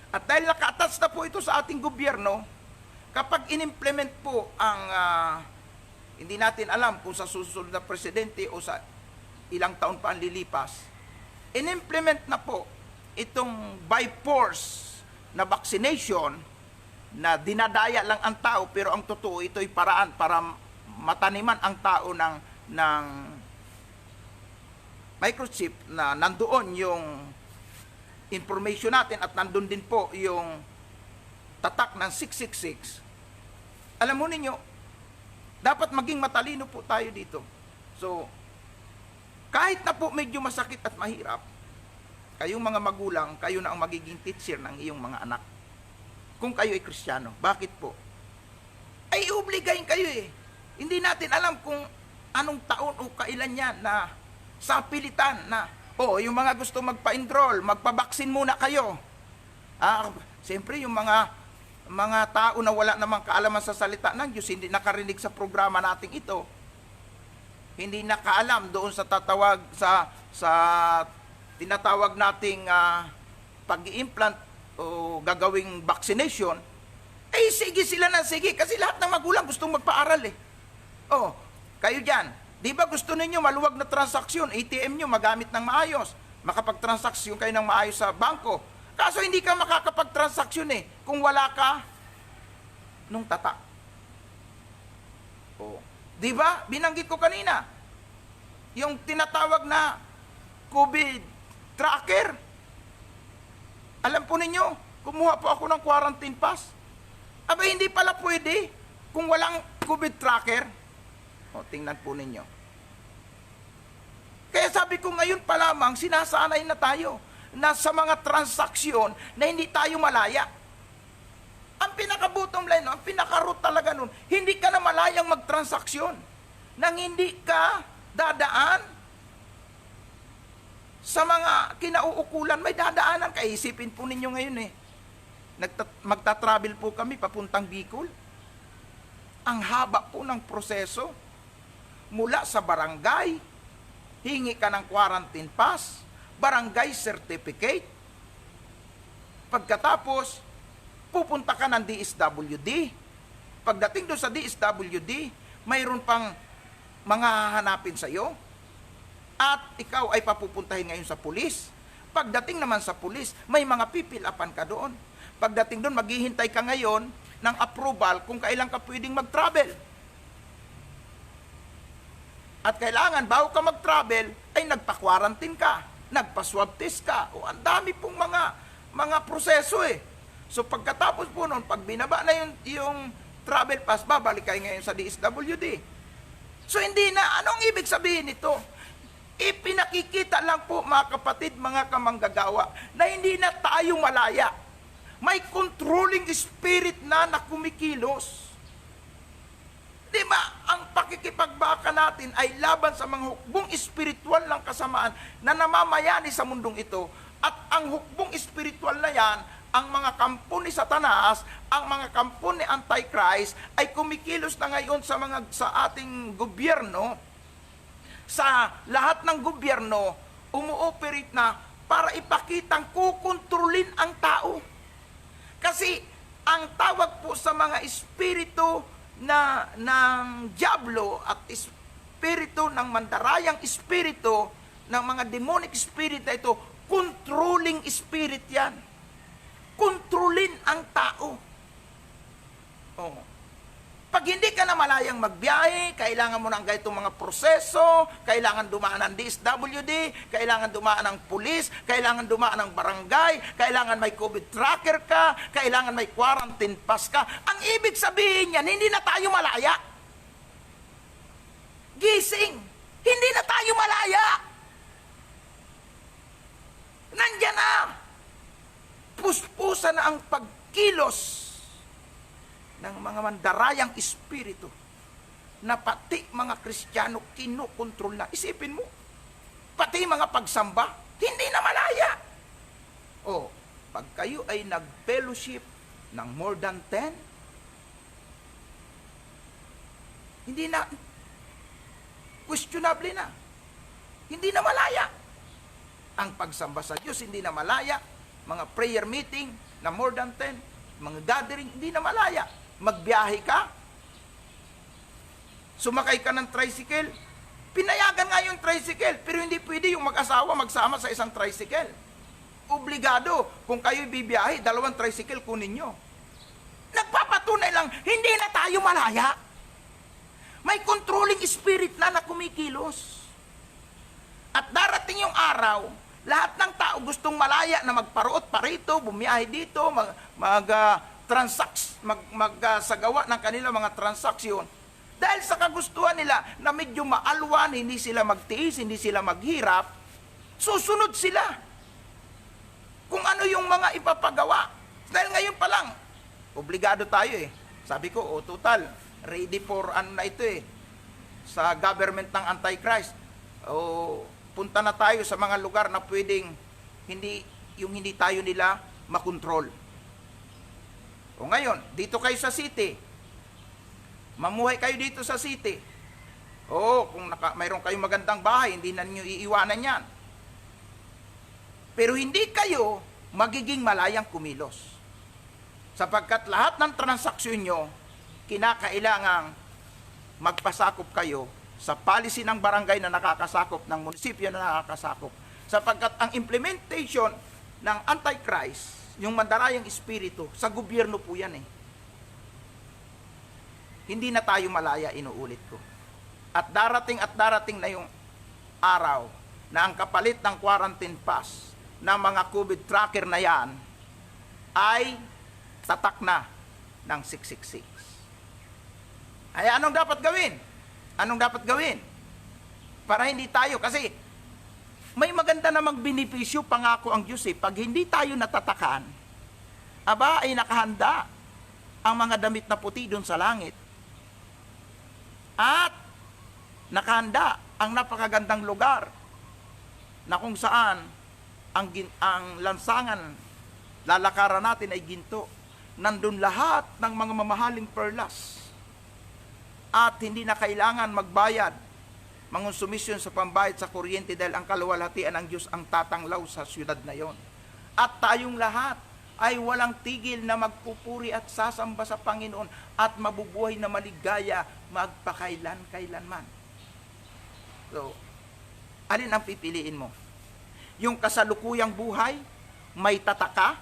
At dahil naka-attach na po ito sa ating gobyerno, kapag in-implement po ang, hindi natin alam kung sa susunod na presidente o sa ilang taon pa ang lilipas, in-implement na po itong by force na vaccination na dinadaya lang ang tao, pero ang totoo ito'y paraan para mataniman ang tao ng microchip na nandoon information natin at nandun din po yung tatak ng 666, alam mo ninyo, dapat maging matalino po tayo dito. So, kahit na po medyo masakit at mahirap, kayong mga magulang, kayo na ang magiging teacher ng iyong mga anak. Kung kayo ay Kristiyano. Bakit po? Ay obligahin kayo eh. Hindi natin alam kung anong taon o kailan yan na sa pilitan na, yung mga gusto magpa-enroll, magpa-vaccine muna kayo. Siyempre yung mga tao na wala namang kaalaman sa salita ng Diyos, hindi nakarinig sa programa nating ito, hindi nakaalam doon sa tinatawag nating pag-i-implant o gagawing vaccination, sige sila na sige, kasi lahat ng magulang gustong magpaaral eh. Kayo dyan, di ba gusto ninyo maluwag na transaksyon, ATM nyo magamit ng maayos, makapag-transaksyon kayo ng maayos sa bangko. Kaso hindi ka makakapag-transaksyon eh, kung wala ka nung tatak. Di ba? Binanggit ko kanina, yung tinatawag na COVID tracker. Alam po ninyo, kumuha po ako ng quarantine pass. Hindi pala pwede kung walang COVID tracker. Tingnan po ninyo. Kaya sabi ko ngayon pa lamang, sinasanay na tayo na sa mga transaksyon na hindi tayo malaya. Ang pinaka-bottom line, ang pinaka-root talaga nun, hindi ka na malayang mag-transaksyon nang hindi ka dadaan sa mga kinauukulan. May dadaanan. Kaisipin po ninyo ngayon eh. Magta-travel po kami papuntang Bicol. Ang haba po ng proseso. Mula sa barangay, hingi ka ng quarantine pass, barangay certificate. Pagkatapos, pupunta ka ng DSWD. Pagdating doon sa DSWD, mayroon pang mga hahanapin sa iyo. At ikaw ay papupuntahin ngayon sa pulis. Pagdating naman sa pulis, may mga pipilapan ka doon. Pagdating doon, maghihintay ka ngayon ng approval kung kailan ka pwedeng mag-travel. At kailangan, bago ka mag-travel, ay nagpa-quarantine ka, nagpa-swab test ka. Ang dami pong mga proseso eh. So pagkatapos po noon, pag binaba na yung travel pass, babalik kayo ngayon sa DSWD. So hindi na, anong ibig sabihin nito? Ipinakikita lang po mga kapatid, mga kamanggagawa, na hindi na tayo malaya. May controlling spirit na kumikilos. Di ba, ang pakikipagbaka natin ay laban sa mga hukbong espiritual ng kasamaan na namamayani sa mundong ito. At ang hukbong espiritual na yan, ang mga kampo ni Satanas, ang mga kampo ni Antichrist, ay kumikilos na ngayon sa ating gobyerno. Sa lahat ng gobyerno, umuoperate na para ipakitang kukontrolin ang tao. Kasi ang tawag po sa mga espiritu ng diablo at espiritu ng mandarayang espiritu, ng mga demonic spirit na ito, controlling spirit yan. Kontrolin ang tao. Pag hindi ka na malayang magbiyahe, kailangan mo ng ganitong mga proseso, kailangan dumaan ng DSWD, kailangan dumaan ng pulis, kailangan dumaan ng barangay, kailangan may COVID tracker ka, kailangan may quarantine pass ka. Ang ibig sabihin yan, hindi na tayo malaya. Gising, hindi na tayo malaya. Nandiyan na. Puspusan na ang pagkilos ng mga mandarayang espiritu na pati mga Kristiyano kinukontrol na. Isipin mo, pati mga pagsamba, hindi na malaya. Pag kayo ay nag-fellowship ng more than 10, hindi na, questionable na. Hindi na malaya. Ang pagsamba sa Diyos, hindi na malaya. Mga prayer meeting na more than 10, mga gathering, hindi na malaya. Magbiyahe ka, sumakay ka ng tricycle, pinayagan nga yung tricycle, pero hindi pwede yung mag-asawa magsama sa isang tricycle. Obligado, kung kayo bibiyahe, 2 tricycle kunin nyo. Nagpapatunay lang, hindi na tayo malaya. May controlling spirit na kumikilos. At darating yung araw, lahat ng tao gustong malaya na magparuot parito, bumiyahe dito, magsagawa ng kanilang mga transaksyon. Dahil sa kagustuhan nila na medyo maalwan, hindi sila magtiis, hindi sila maghirap, susunod sila kung ano yung mga ipapagawa. Dahil ngayon pa lang, obligado tayo eh. Sabi ko, total, ready for ano na ito eh, sa government ng Antichrist. Punta na tayo sa mga lugar na pwedeng hindi tayo nila makontrol. Ngayon, dito kayo sa city, mamuhay kayo dito sa city. Kung mayroon kayong magandang bahay, hindi na ninyo iiwanan yan. Pero hindi kayo magiging malayang kumilos. Sapagkat lahat ng transaksyon nyo, kinakailangang magpasakop kayo sa policy ng barangay na nakakasakop, ng munisipyo na nakakasakop. Sapagkat ang implementation ng Antichrist, yung mandarayang espiritu, sa gobyerno po yan eh. Hindi na tayo malaya, inuulit ko. At darating na yung araw na ang kapalit ng quarantine pass ng mga COVID tracker na yan ay tatak na ng 666. Ay anong dapat gawin? Anong dapat gawin? Para hindi tayo, kasi may maganda namang benepisyo, pangako ang Diyos eh. Pag hindi tayo natatakan, ay nakahanda ang mga damit na puti doon sa langit. At nakahanda ang napakagandang lugar na kung saan ang lansangan, lalakaran natin ay ginto. Nandun lahat ng mga mamahaling perlas. At hindi na kailangan magbayad, mangonsumisyon sa pambayad sa kuryente dahil ang kaluwalhatian ng Diyos ang tatanglaw sa syudad na yon. At tayong lahat ay walang tigil na magpupuri at sasamba sa Panginoon at mabubuhay na maligaya magpakailan-kailanman. So, alin ang pipiliin mo? Yung kasalukuyang buhay, may tataka,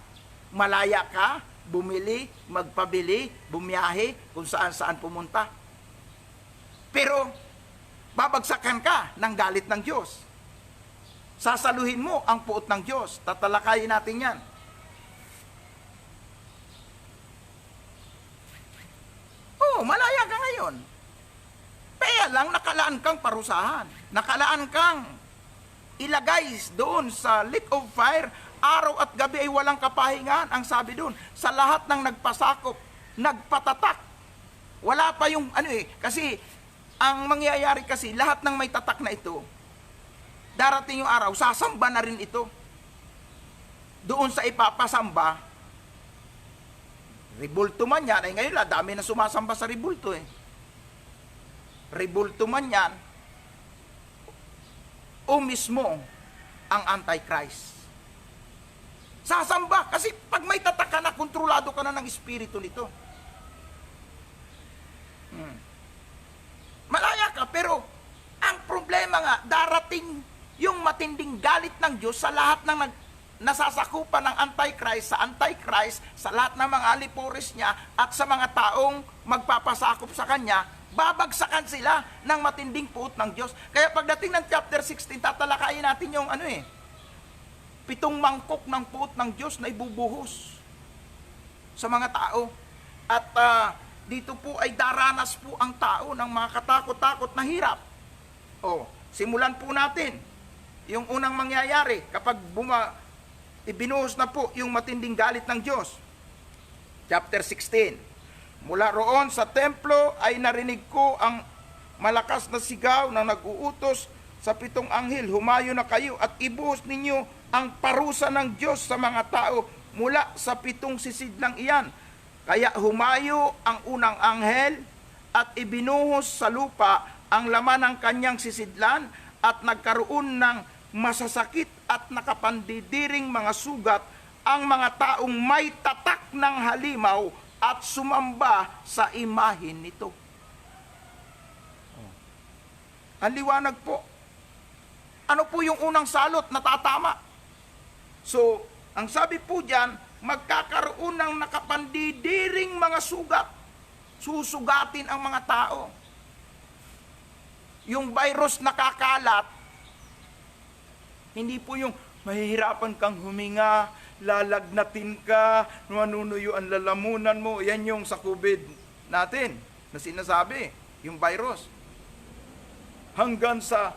malaya ka, bumili, magpabili, bumiyahe, kung saan-saan pumunta. Pero, babagsakan ka ng galit ng Diyos. Sasaluhin mo ang puot ng Diyos. Tatalakayin natin yan. Malaya ka ngayon. Kaya lang, nakalaan kang parusahan. Nakalaan kang ilagay doon sa lake of fire. Araw at gabi ay walang kapahingahan. Ang sabi doon, sa lahat ng nagpasakop, nagpatatak. Wala pa yung kasi ang mangyayari kasi, lahat ng may tatak na ito, darating yung araw, sasamba na rin ito. Doon sa ipapasamba, ribulto man yan, ngayon dami na sumasamba sa ribulto eh. Ribulto man yan, o mismo ang Antichrist. Sasamba, kasi pag may tatak ka na, kontrolado ka na ng espiritu nito. Malaya ka, pero ang problema nga, darating yung matinding galit ng Diyos sa lahat ng nasasakupan ng Antichrist, sa lahat ng mga alipores niya, at sa mga taong magpapasakop sa kanya, babagsakan sila ng matinding puot ng Diyos. Kaya pagdating ng chapter 16, tatalakayin natin yung 7 mangkok ng puot ng Diyos na ibubuhos sa mga tao. At dito po ay daranas po ang tao ng mga katakot-takot na hirap. Simulan po natin yung unang mangyayari kapag ibinuhos na po yung matinding galit ng Diyos. Chapter 16. Mula roon sa templo ay narinig ko ang malakas na sigaw na nag-uutos sa 7 anghel, humayo na kayo at ibuhos ninyo ang parusa ng Diyos sa mga tao mula sa 7 sisidlang iyan. Kaya humayo ang unang anghel at ibinuhos sa lupa ang laman ng kanyang sisidlan at nagkaroon ng masasakit at nakapandidiring mga sugat ang mga taong may tatak ng halimaw at sumamba sa imahin nito. Ang liwanag po. Ano po yung unang salot na tatama? So, ang sabi po dyan, magkakaroon ng nakapandidiring mga sugat. Susugatin ang mga tao. Yung virus nakakalat, hindi po yung Mahihirapan kang huminga, lalagnatin ka, manunuyo ang lalamunan mo. Yan yung sa COVID natin na sinasabi, yung virus. Hanggang sa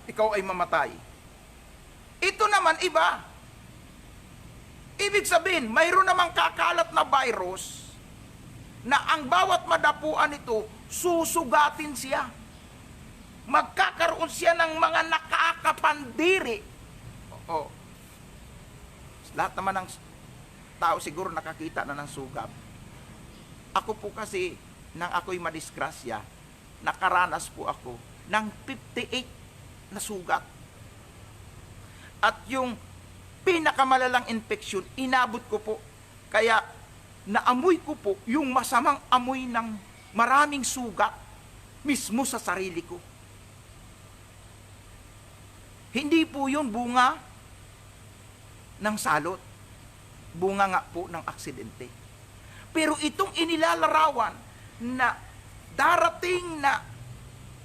ikaw ay mamatay. Ito naman iba. Ibig sabihin, mayroon namang kakalat na virus na ang bawat madapuan ito, susugatin siya. Magkakaroon siya ng mga nakakapandiri. Oo. Lahat naman ng tao siguro nakakita na ng sugat. Ako po kasi, nang ako'y madisgrasya, nakaranas po ako ng 58 na sugat. At yung pinakamalalang infeksyon, inabot ko po. Kaya naamoy ko po yung masamang amoy ng maraming sugat mismo sa sarili ko. Hindi po yun bunga ng salot. Bunga nga po ng aksidente. Pero itong inilalarawan na darating na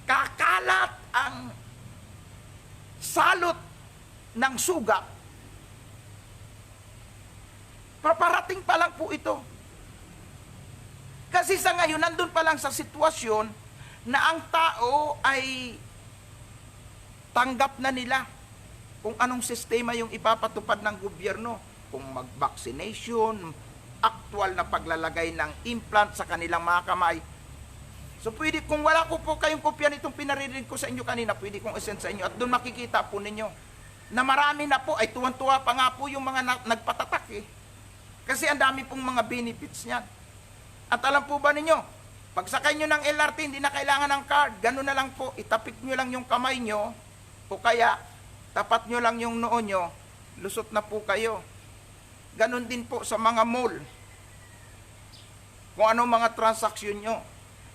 kakalat ang salot ng sugat, paparating pa lang po ito. Kasi sa ngayon, nandun pa lang sa sitwasyon na ang tao ay tanggap na nila kung anong sistema yung ipapatupad ng gobyerno. Kung mag-vaccination, actual na paglalagay ng implant sa kanilang mga kamay. So pwede, kung wala ko po kayong kopya nitong pinaririnig ko sa inyo kanina, pwede kong isend sa inyo at doon makikita po ninyo na marami na po, ay tuwan-tuwa pa nga po yung mga nagpatatak eh. Kasi ang dami pong mga benefits niyan. At alam po ba ninyo, pagsakay nyo ng LRT, hindi na kailangan ng card. Ganun na lang po, itapik nyo lang yung kamay nyo, o kaya tapat nyo lang yung noo nyo, lusot na po kayo. Ganun din po sa mga mall. Kung ano mga transaksyon nyo.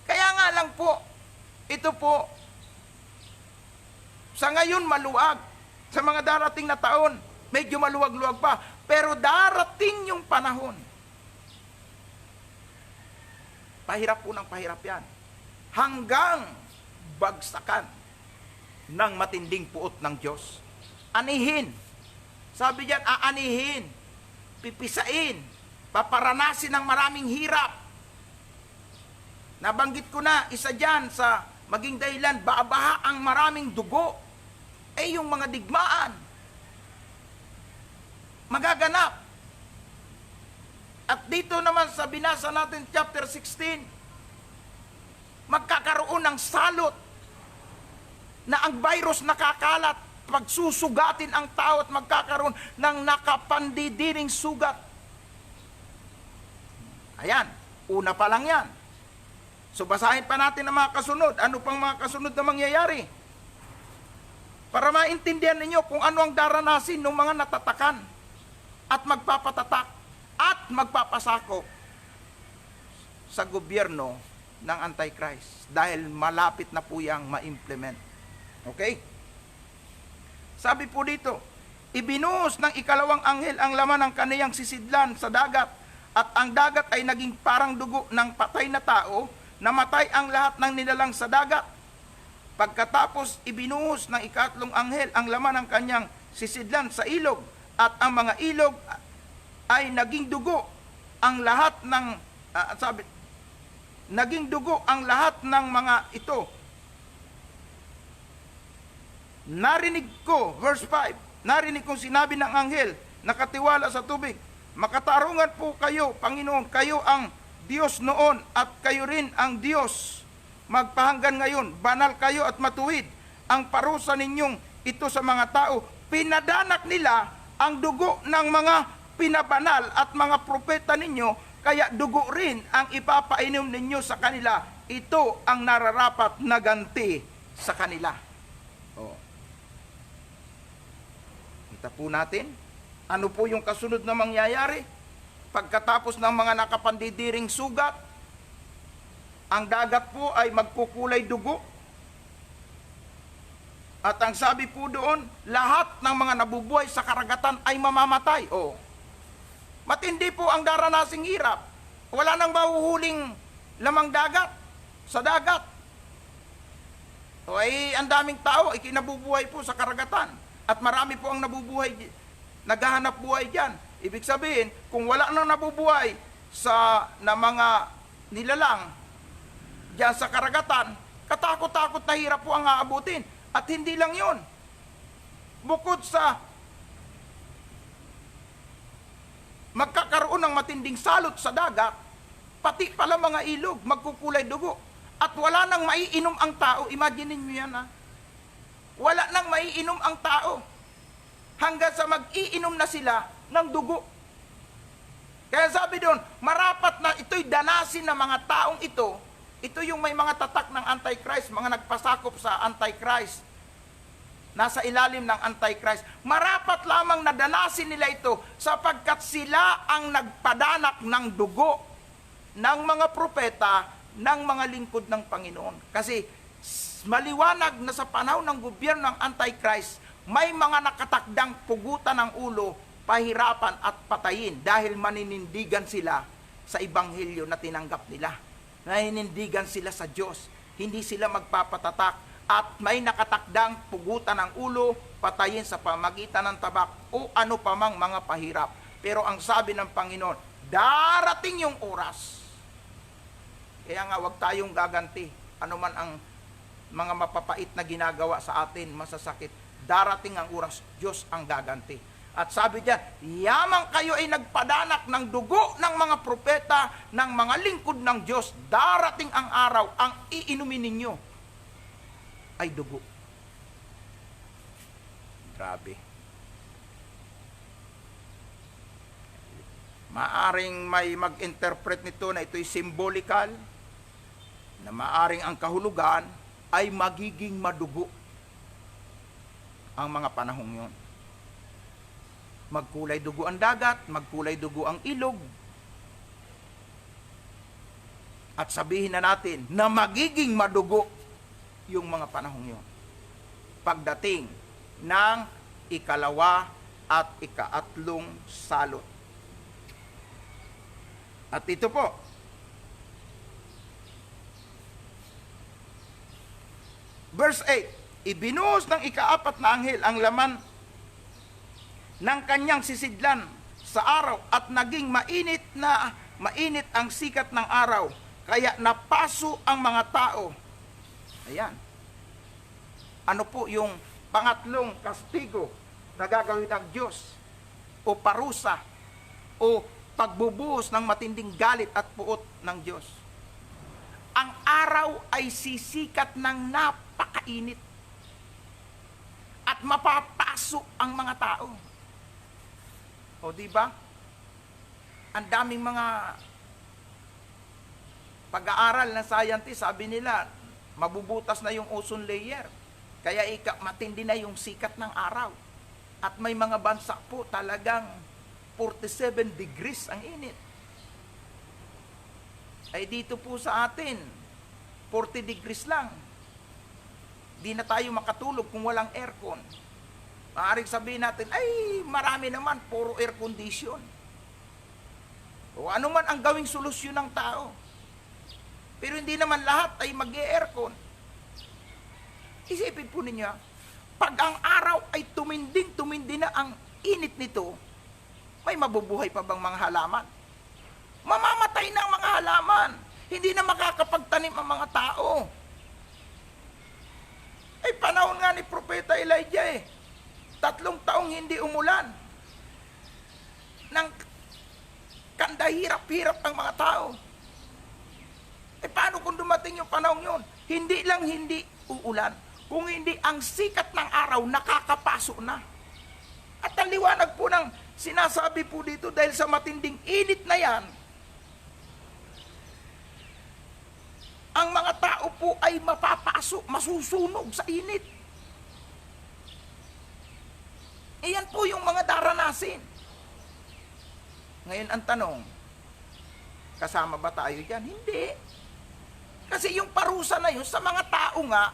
Kaya nga lang po, ito po, sa ngayon maluwag. Sa mga darating na taon, medyo maluwag-luwag pa. Pero darating yung panahon. Pahirap po ng pahirap yan. Hanggang bagsakan ng matinding puot ng Diyos. Anihin. Sabi diyan, aanihin. Pipisain. Paparanasin ng maraming hirap. Nabanggit ko na, isa dyan sa maging dahilan, baabaha ang maraming dugo. Eh yung mga digmaan. Magaganap. At dito naman sa binasa natin, chapter 16, magkakaroon ng salot na ang virus nakakalat, pagsusugatin ang tao at magkakaroon ng nakapandidiring sugat. Ayan, una pa lang yan. So basahin pa natin ang mga kasunod. Ano pang mga kasunod na mangyayari? Para maintindihan ninyo kung ano ang daranasin ng mga natatakan at magpapatatak at magpapasakop sa gobyerno ng Antichrist dahil malapit na po yang ma-implement. Okay? Sabi po dito, ibinuhos ng ikalawang anghel ang laman ng kaniyang sisidlan sa dagat at ang dagat ay naging parang dugo ng patay na tao, namatay ang lahat ng nilalang sa dagat. Pagkatapos ibinuhos ng ikatlong anghel ang laman ng kanyang sisidlan sa ilog at ang mga ilog ay naging dugo ang lahat ng naging dugo ang lahat ng mga ito. Narinig ko, verse 5, narinig kong sinabi ng anghel, nakatiwala sa tubig, makatarungan po kayo, Panginoon, kayo ang Diyos noon at kayo rin ang Diyos magpahanggan ngayon. Banal kayo at matuwid. Ang parusa ninyong ito sa mga tao, pinadanak nila ang dugo ng mga pinabanal at mga propeta ninyo, kaya dugo rin ang ipapainom ninyo sa kanila. Ito ang nararapat na ganti sa kanila. Oh. Kita po natin, ano po yung kasunod na mangyayari? Pagkatapos ng mga nakapandidiring sugat, ang dagat po ay magkukulay dugo. At ang sabi po doon, lahat ng mga nabubuhay sa karagatan ay mamamatay. Oh. Matindi po ang daranasing hirap. Wala nang mahuhuling lamang dagat sa dagat. O ay ang daming tao ay kinabubuhay po sa karagatan. At marami po ang naghahanap buhay dyan. Ibig sabihin, kung wala nang nabubuhay na mga nilalang dyan sa karagatan, katakot-takot na hirap po ang aabutin. At hindi lang yon. Bukod sa magkakaroon ng matinding salot sa dagat, pati pala mga ilog, magkukulay dugo. At wala nang maiinom ang tao. Imagine niyo yan, ha? Wala nang maiinom ang tao. Hanggang sa mag-iinom na sila ng dugo. Kaya sabi doon, marapat na ito'y danasin ng mga taong ito. Ito yung may mga tatak ng Antichrist, mga nagpasakop sa Antichrist. Nasa ilalim ng Antichrist. Marapat lamang nadanasin nila ito sapagkat sila ang nagpadanak ng dugo ng mga propeta, ng mga lingkod ng Panginoon. Kasi maliwanag na sa panahon ng gobyerno ng Antichrist, may mga nakatakdang pugutan ng ulo, pahirapan at patayin dahil maninindigan sila sa Ebanghelyo na tinanggap nila. Naninindigan sila sa Diyos. Hindi sila magpapatatak at may nakatakdang pugutan ng ulo, patayin sa pamagitan ng tabak o ano pa mang mga pahirap. Pero ang sabi ng Panginoon, darating yung oras. Kaya nga wag tayong gaganti. Ano man ang mga mapapait na ginagawa sa atin, masasakit. Darating ang oras, Diyos ang gaganti. At sabi diyan, yamang kayo ay nagpadanak ng dugo ng mga propeta, ng mga lingkod ng Diyos, darating ang araw, ang iinumin ninyo ay dugo. Grabe. Maaring may mag-interpret nito na ito'y symbolical, na maaring ang kahulugan ay magiging madugo ang mga panahong yon. Magkulay dugo ang dagat, magkulay dugo ang ilog. At sabihin na natin na magiging madugo yung mga panahong yon. Pagdating ng ikalawa at ikaatlong salot. At ito po, verse 8, ibinuhos ng ikaapat na anghel ang laman ng kanyang sisidlan sa araw at naging mainit ang sikat ng araw, kaya napaso ang mga tao. Ayan. Ano po yung pangatlong kastigo na gagawin ng Diyos o parusa o pagbubuhos ng matinding galit at puot ng Diyos? Ang araw ay sisikat ng napakainit at mapapasok ang mga tao. O di ba? Ang daming mga pag-aaral ng scientist, sabi nila, mabubutas na yung ozone layer. Kaya matindi na yung sikat ng araw. At may mga bansa po talagang 47 degrees ang init. Ay dito po sa atin, 40 degrees lang. Di na tayo makatulog kung walang aircon. Maaaring sabihin natin, ay marami naman, puro air condition. O ano man ang gawing solusyon ng tao. Pero hindi naman lahat ay mag-aircon. Isipin po ninyo, pag ang araw ay tumindi na ang init nito, may mabubuhay pa bang mga halaman? Mamamatay na ang mga halaman. Hindi na makakapagtanim ang mga tao. Ay panahon nga ni Propeta Elijah 3 taong hindi umulan. Nang kandahirap-hirap ang mga tao. Eh paano kung dumating yung panahon yun? Hindi lang hindi uulan, kung hindi ang sikat ng araw nakakapaso na. At ang liwanag po ng sinasabi po dito, dahil sa matinding init na yan, ang mga tao po ay mapapasok, masusunog sa init. Iyan po yung mga daranasin. Ngayon ang tanong, kasama ba tayo dyan? Hindi. Kasi yung parusa na yun sa mga tao nga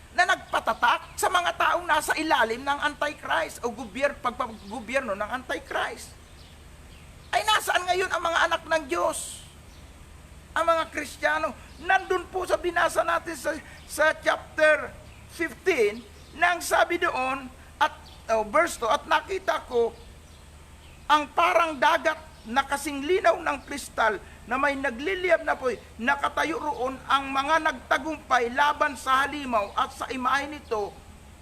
na nagpatatak, sa mga taong nasa ilalim ng Antichrist o pagpagobyerno ng Antichrist. Ay nasaan ngayon ang mga anak ng Diyos? Ang mga Kristiyano. Nandun po sa binasa natin sa chapter 15, nang sabi doon, at verse 2, at nakita ko ang parang dagat na kasing linaw ng kristal na may nagliliyab na po'y nakatayo roon ang mga nagtagumpay laban sa halimaw, at sa imahe nito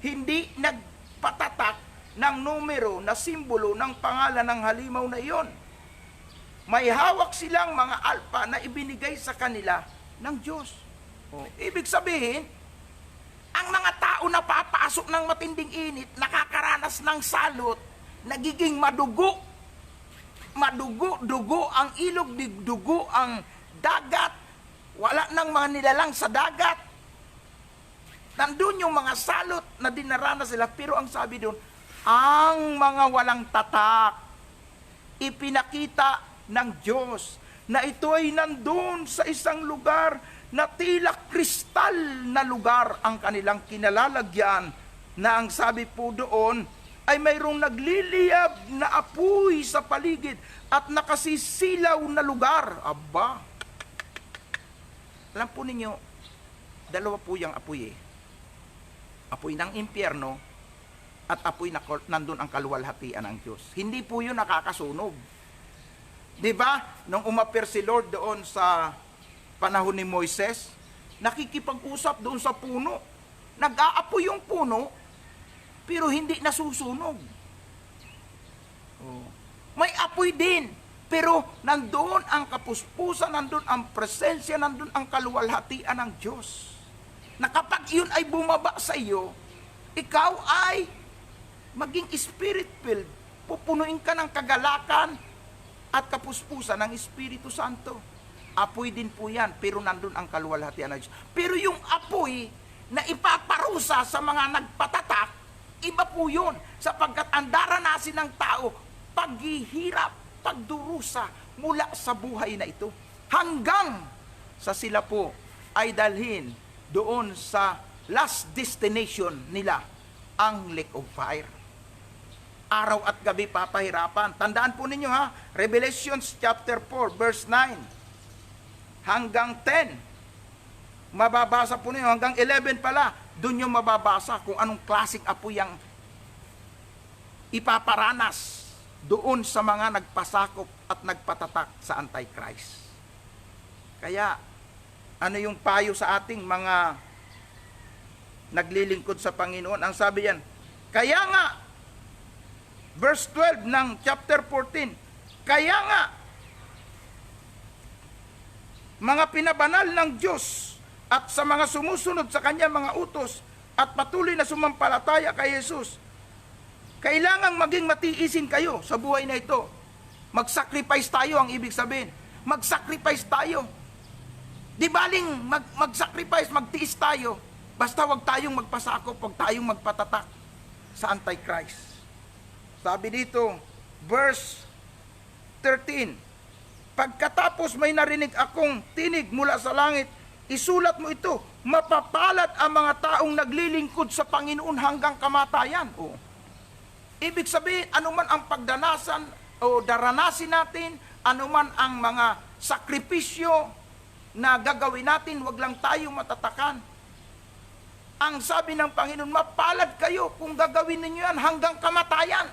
hindi nagpatatak ng numero na simbolo ng pangalan ng halimaw na iyon. May hawak silang mga alpa na ibinigay sa kanila ng Diyos. Ibig sabihin, ang mga tao na papasok ng matinding init, nakakaranas ng salot, nagiging madugo ang ilog, dugo ang dagat, wala nang mga nilalang sa dagat. Nandun yung mga salot na dinaranas sila, pero ang sabi doon, ang mga walang tatak, ipinakita ng Diyos na ito ay nandun sa isang lugar na tila kristal na lugar ang kanilang kinalalagyan, na ang sabi po doon ay mayroong nagliliyab na apoy sa paligid at nakasisilaw na lugar. Aba! Alam po ninyo, dalawa po yung apoy eh. Apoy ng impyerno at apoy na nandun ang kaluwalhatian ng Diyos. Hindi po yun nakakasunog. Diba? Nung umapir si Lord doon sa panahon ni Moises, nakikipag-usap doon sa puno. Nag-aapoy yung puno, pero hindi nasusunog. May apoy din, pero nandun ang kapuspusan, nandun ang presensya, nandun ang kaluwalhatian ng Diyos. Na kapag yun ay bumaba sa iyo, ikaw ay maging spirit-filled. Pupunuin ka ng kagalakan at kapuspusan ng Espiritu Santo. Apoy din po yan, pero nandun ang kaluwalhatian ng Diyos. Pero yung apoy na ipaparusa sa mga nagpatatak, iba po yun, sapagkat ang daranasin ng tao, paghihirap, pagdurusa mula sa buhay na ito. Hanggang sa sila po ay dalhin doon sa last destination nila, ang lake of fire. Araw at gabi papahirapan. Tandaan po ninyo ha, Revelation chapter 4 verse 9 hanggang 10. Mababasa po ninyo hanggang 11 pala. Doon yung mababasa kung anong klaseng apoy ang ipaparanas doon sa mga nagpasakop at nagpatatak sa Antichrist. Kaya, ano yung payo sa ating mga naglilingkod sa Panginoon? Ang sabi yan, kaya nga, verse 12 ng chapter 14, kaya nga, mga pinabanal ng Diyos at sa mga sumusunod sa kanya mga utos at patuloy na sumampalataya kay Jesus, kailangang maging matiisin kayo sa buhay na ito. Mag-sacrifice tayo, ang ibig sabihin. Mag-sacrifice tayo. Di baling mag-sacrifice, magtiis tayo, basta wag tayong magpasakop, wag tayong magpatatak sa Antichrist. Sabi dito, verse 13, pagkatapos may narinig akong tinig mula sa langit, isulat mo ito, mapapalad ang mga taong naglilingkod sa Panginoon hanggang kamatayan. Ibig sabihin, anuman ang pagdanasan o daranasin natin, anuman ang mga sakripisyo na gagawin natin, wag lang tayo matatakan. Ang sabi ng Panginoon, mapalad kayo kung gagawin ninyo yan hanggang kamatayan.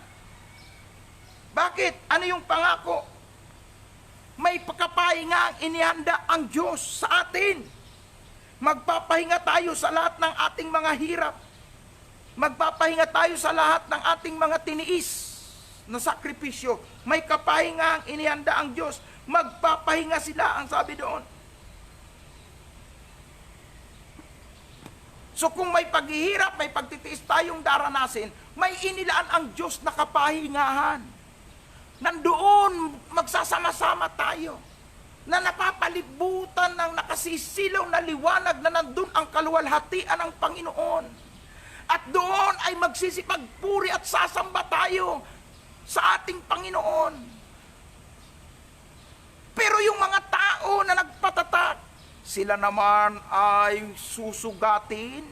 Bakit? Ano yung pangako? May pagkapahinga ang inihanda ang Diyos sa atin. Magpapahinga tayo sa lahat ng ating mga hirap. Magpapahinga tayo sa lahat ng ating mga tiniis na sakripisyo. May kapahinga ang inihanda ang Diyos. Magpapahinga sila, ang sabi doon. So kung may paghihirap, may pagtitiis tayong daranasin, may inilaan ang Diyos na kapahingahan. Nandoon magsasama-sama tayo, na napapalibutan ng nakasisilaw na liwanag na nandun ang kaluwalhatian ng Panginoon. At doon ay magsisipagpuri at sasamba tayo sa ating Panginoon. Pero yung mga tao na nagpatatak, sila naman ay susugatin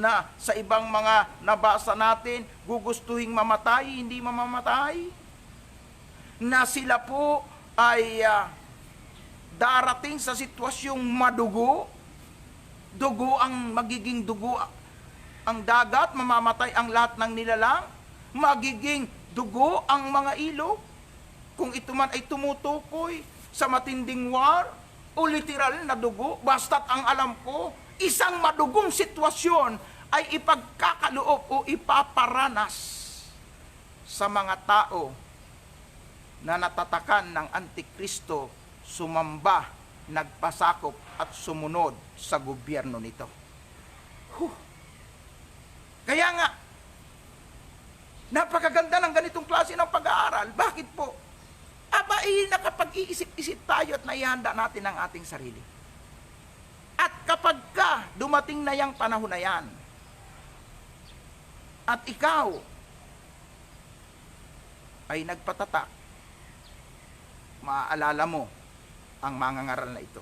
na sa ibang mga nabasa natin, gugustuhing mamatay, hindi mamamatay. Na sila po ay darating sa sitwasyong madugo. Dugo ang magiging dugo ang dagat, mamamatay ang lahat ng nilalang, magiging dugo ang mga ilog. Kung ito man ay tumutukoy sa matinding war o literal na dugo, basta't ang alam ko, isang madugong sitwasyon ay ipagkakaloob o ipaparanas sa mga tao na natatakan ng Antikristo, sumamba, nagpasakop at sumunod sa gobyerno nito. Kaya nga, napakaganda ng ganitong klase ng pag-aaral. Bakit po? Nakapag-iisip-isip tayo at naihanda natin ang ating sarili. At kapag ka dumating na yung panahon na yan, at ikaw ay nagpatatak, maaalala mo ang mga ngaral na ito.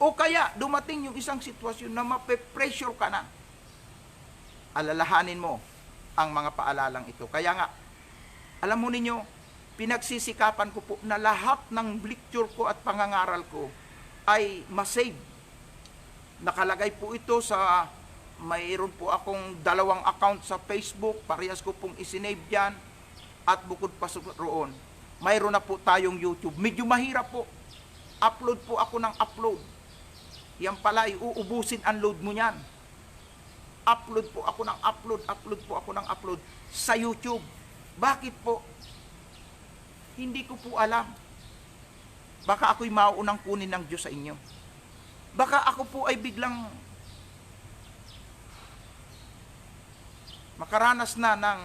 O kaya dumating yung isang sitwasyon na mape-pressure ka na, alalahanin mo ang mga paalalang ito. Kaya nga, alam mo ninyo, pinagsisikapan ko po na lahat ng lecture ko at pangangaral ko ay masave. Nakalagay po ito sa, mayroon po akong 2 account sa Facebook, parehas ko pong isinave dyan, at bukod pa roon, mayroon na po tayong YouTube. Medyo mahirap po. Upload po ako ng upload. Yan pala, uubusin ang load mo yan. Upload po ako ng upload po ako ng upload sa YouTube. Bakit po? Hindi ko po alam. Baka ako'y mauunang kunin ng Diyos sa inyo. Baka ako po ay biglang makaranas na ng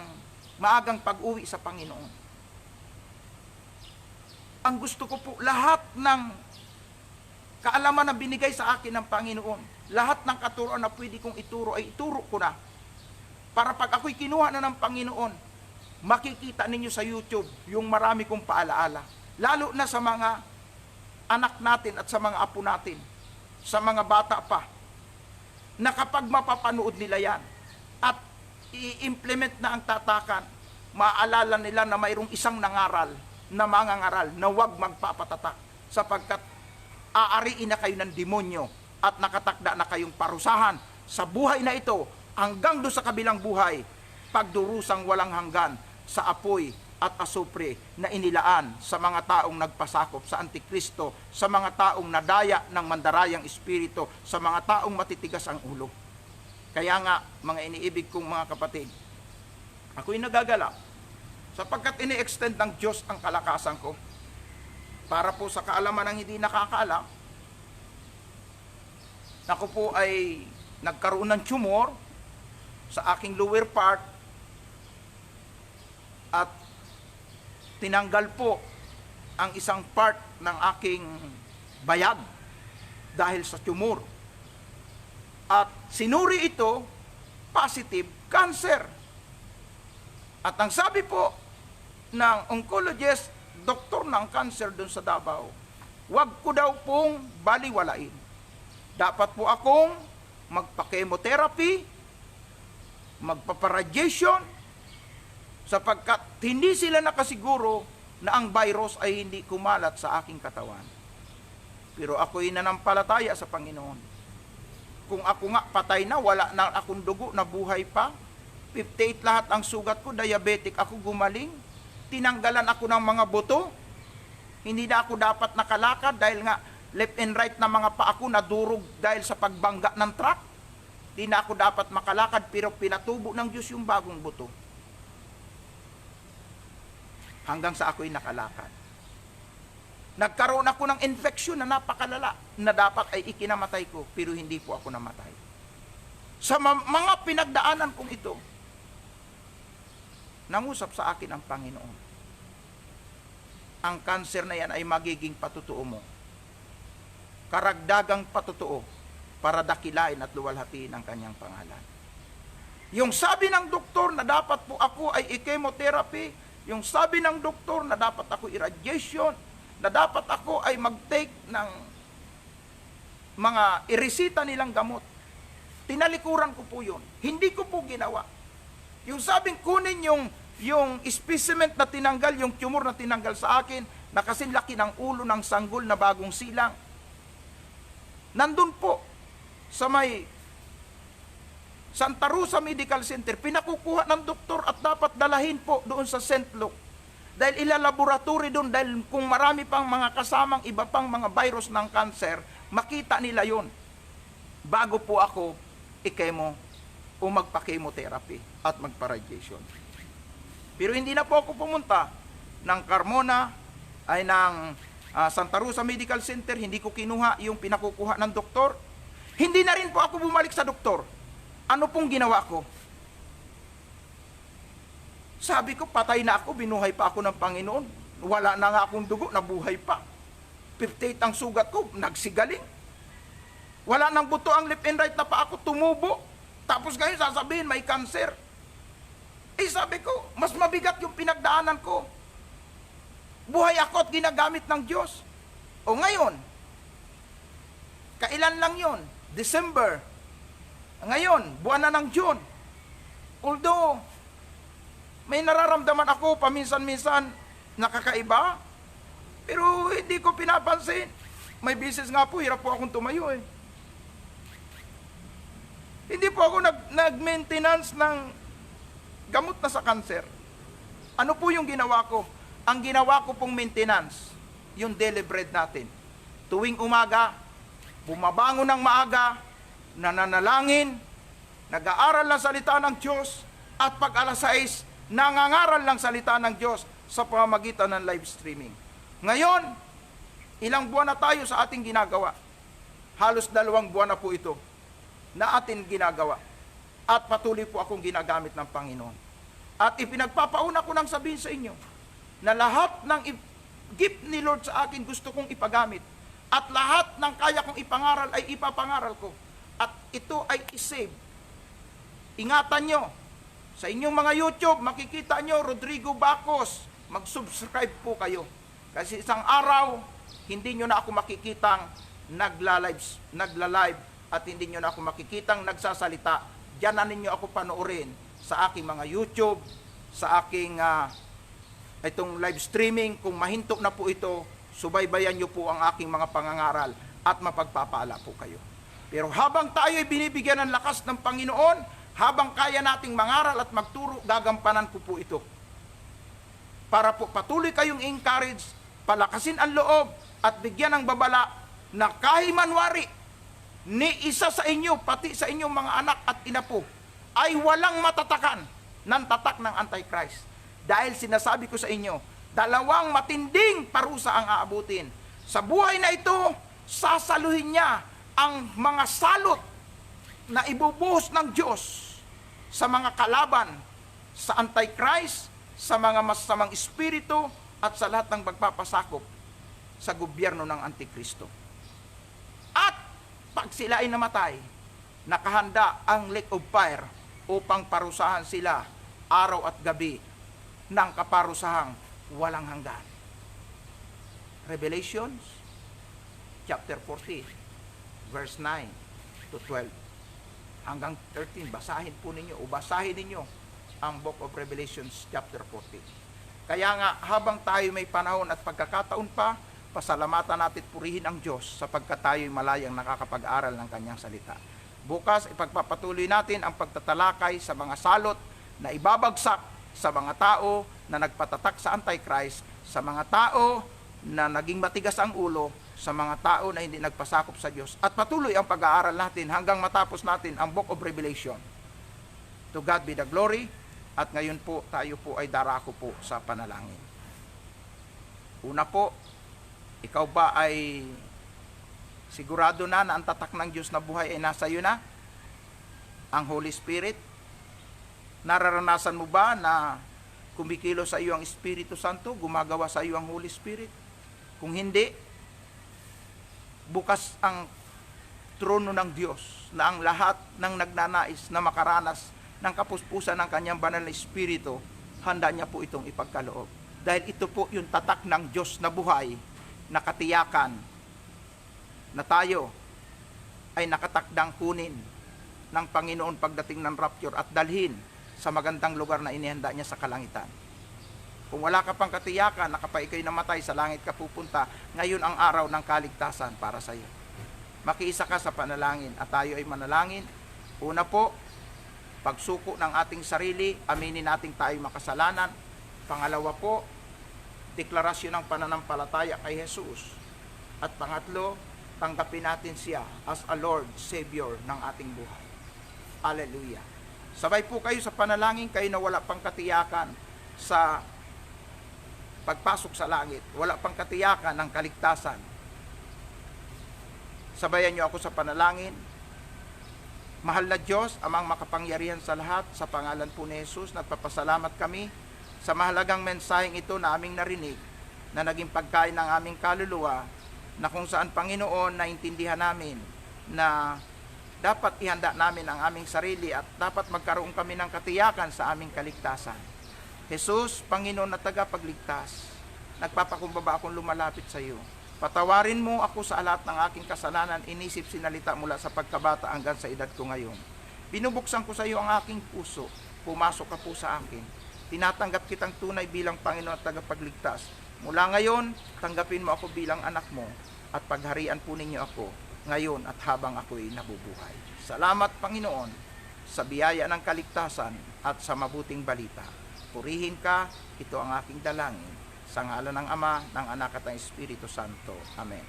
maagang pag-uwi sa Panginoon. Ang gusto ko po, lahat ng kaalaman na binigay sa akin ng Panginoon, lahat ng katuruan na pwede kong ituro, ay ituro ko na. Para pag ako'y kinuha na ng Panginoon, makikita ninyo sa YouTube yung marami kong paalaala. Lalo na sa mga anak natin at sa mga apo natin, sa mga bata pa, na kapag mapapanood nila yan, at i-implement na ang tatakan, maaalala nila na mayroong isang nangaral, na mangangaral, na huwag magpapatatak, sapagkat aariin na kayo ng demonyo, at nakatakda na kayong parusahan sa buhay na ito, hanggang doon sa kabilang buhay, pagdurusang walang hanggan sa apoy at asupre na inilaan sa mga taong nagpasakop sa Antikristo, sa mga taong nadaya ng mandarayang espiritu, sa mga taong matitigas ang ulo. Kaya nga, mga iniibig kong mga kapatid, ako'y nagagala sapagkat ini-extend ng Diyos ang kalakasan ko para po sa kaalaman ng hindi nakakaalam. Ako po ay nagkaroon ng tumor sa aking lower part at tinanggal po ang isang part ng aking bayag dahil sa tumor. At sinuri ito, positive cancer. At ang sabi po ng oncologist, doktor ng cancer doon sa Davao, wag ko daw pong baliwalain. Dapat po akong magpa-chemotherapy, magpaparadiation, sapagkat hindi sila nakasiguro na ang virus ay hindi kumalat sa aking katawan. Pero ako'y nanampalataya sa Panginoon. Kung ako nga patay na, wala na akong dugo, nabuhay pa, 58 lahat ang sugat ko, diabetic ako, gumaling, tinanggalan ako ng mga buto, hindi na ako dapat nakalakad dahil nga left and right na mga paa ko nadurog dahil sa pagbangga ng truck, hindi na ako dapat makalakad, pero pinatubo ng Diyos yung bagong buto. Hanggang sa ako'y nakalakad. Nagkaroon ako ng infection na napakalala na dapat ay ikinamatay ko, pero hindi po ako namatay. Sa mga pinagdaanan kong ito, nangusap sa akin ang Panginoon. Ang cancer na yan ay magiging patutuo mo. Karagdagang patutuo para dakilain at luwalhatiin ang kanyang pangalan. Yung sabi ng doktor na dapat po ako ay i-chemotherapy, yung sabi ng doktor na dapat ako i-radiation, na dapat ako ay mag-take ng mga iresita nilang gamot. Tinalikuran ko po yun. Hindi ko po ginawa. Yung sabing kunin yung specimen na tinanggal, yung tumor na tinanggal sa akin, na kasing laki ng ulo ng sanggol na bagong silang. Nandun po sa may Santa Rosa Medical Center, pinakukuha ng doktor at dapat dalahin po doon sa St. Luke. Dahil ilalaboratory doon, dahil kung marami pang mga kasamang iba pang mga virus ng cancer, makita nila yon bago po ako i-chemo o magpa-chemotherapy at magpa-radiation. Pero hindi na po ako pumunta ng Carmona ay ng Santa Rosa Medical Center, hindi ko kinuha yung pinakukuha ng doktor. Hindi na rin po ako bumalik sa doktor. Ano pong ginawa ko? Sabi ko, patay na ako, binuhay pa ako ng Panginoon. Wala na nga akong dugo, nabuhay pa. 58 ang sugat ko, nagsigaling. Wala nang buto ang left and right na pa ako, tumubo. Tapos ngayon sasabihin, may cancer. Eh sabi ko, mas mabigat yung pinagdaanan ko. Buhay ako at ginagamit ng Diyos. O ngayon, kailan lang yon? December. Ngayon, buwan na ng June. Although, may nararamdaman ako paminsan-minsan nakakaiba, pero hindi ko pinapansin. May business nga po, hirap po akong tumayo eh. Hindi po ako nag-maintenance ng gamot na sa cancer. Ano po yung ginawa ko? Ang ginawa ko pong maintenance, yung daily bread natin. Tuwing umaga, bumabangon ng maaga, nananalangin, nag-aaral ng salita ng Diyos, at pag alas 6, nangangaral ng salita ng Diyos sa pamamagitan ng live streaming. Ngayon, ilang buwan na tayo sa ating ginagawa. Halos 2 buwan na po ito na ating ginagawa. At patuloy po akong ginagamit ng Panginoon. At ipinagpapauna ko nang sabihin sa inyo na lahat ng gift ni Lord sa akin gusto kong ipagamit. At lahat ng kaya kong ipangaral ay ipapangaral ko. At ito ay isave. Ingatan nyo. Sa inyong mga YouTube, makikita nyo, Rodrigo Bacos, mag-subscribe po kayo. Kasi isang araw, hindi nyo na ako makikitang nagla-live at hindi nyo na ako makikitang nagsasalita. Diyan na ninyo ako panoorin sa aking mga YouTube, sa aking itong live streaming. Kung mahinto na po ito, subaybayan nyo po ang aking mga pangangaral at mapagpapala po kayo. Pero habang tayo ay binibigyan ng lakas ng Panginoon, habang kaya nating mangaral at magturo, gagampanan ko po ito. Para po patuloy kayong encourage, palakasin ang loob, at bigyan ng babala na kahimanwari ni isa sa inyo, pati sa inyong mga anak at ina po, ay walang matatakan ng tatak ng Antichrist. Dahil sinasabi ko sa inyo, 2 matinding parusa ang aabutin. Sa buhay na ito, sasaluhin niya ang mga salot na ibubuhos ng Diyos sa mga kalaban, sa Antichrist, sa mga masasamang espiritu, at sa lahat ng magpapasakop sa gobyerno ng Antikristo. At pag sila ay namatay, nakahanda ang lake of fire upang parusahan sila araw at gabi ng kaparusahang walang hanggan. Revelations chapter 14 verse 9 to 12 hanggang 13. Basahin po ninyo o basahin ninyo ang Book of Revelations chapter 14. Kaya nga, habang tayo may panahon at pagkakataon pa, pasalamatan natin, purihin ang Diyos sapagkat tayo'y malayang nakakapag-aral ng Kanyang salita. Bukas, ipagpapatuloy natin ang pagtatalakay sa mga salot na ibabagsak sa mga tao na nagpatatak sa Antichrist, sa mga tao na naging matigas ang ulo, sa mga tao na hindi nagpasakop sa Diyos. At patuloy ang pag-aaral natin hanggang matapos natin ang Book of Revelation. To God be the glory. At ngayon po, tayo po ay darako po sa panalangin. Una po, ikaw ba ay sigurado na ang tatak ng Diyos na buhay ay nasa iyo na? Ang Holy Spirit? Nararanasan mo ba na kumikilo sa iyo ang Espiritu Santo? Gumagawa sa iyo ang Holy Spirit? Kung hindi, bukas ang trono ng Diyos na ang lahat ng nagnanais na makaranas ng kapuspusan ng Kanyang banal na Espiritu, handa niya po itong ipagkaloob. Dahil ito po yung tatak ng Diyos na buhay, na katiyakan na tayo ay nakatakdang kunin ng Panginoon pagdating ng rapture at dalhin sa magandang lugar na inihanda niya sa kalangitan. Kung wala ka pang katiyakan na kapag ikaw'y namatay, sa langit ka pupunta, ngayon ang araw ng kaligtasan para sa iyo. Makiisa ka sa panalangin at tayo ay manalangin. Una po, pagsuko ng ating sarili, aminin natin tayo makasalanan. Pangalawa po, deklarasyon ng pananampalataya kay Jesus. At pangatlo, tanggapin natin siya as a Lord, Savior ng ating buhay. Hallelujah. Sabay po kayo sa panalangin, kayo na wala pang katiyakan sa pagpasok sa langit, wala pang katiyakan ng kaligtasan. Sabayan niyo ako sa panalangin. Mahal na Diyos, amang makapangyarihan sa lahat, sa pangalan po ni Jesus, nagpapasalamat kami sa mahalagang mensaheng ito na aming narinig, na naging pagkain ng aming kaluluwa, na kung saan, Panginoon, naintindihan namin na dapat ihanda namin ang aming sarili at dapat magkaroon kami ng katiyakan sa aming kaligtasan. Jesus, Panginoon na tagapagligtas, nagpapakumbaba akong lumalapit sa iyo. Patawarin mo ako sa lahat ng aking kasalanan, inisip, sinalita mula sa pagkabata hanggang sa edad ko ngayon. Binubuksan ko sa iyo ang aking puso, pumasok ka po sa akin. Tinatanggap kitang tunay bilang Panginoon at tagapagligtas. Mula ngayon, tanggapin mo ako bilang anak mo at pagharian po ninyo ako ngayon at habang ako'y nabubuhay. Salamat, Panginoon, sa biyaya ng kaligtasan at sa mabuting balita. Purihin ka, ito ang aking dalangin. Sa ngalan ng Ama, ng Anak at ng Espiritu Santo. Amen.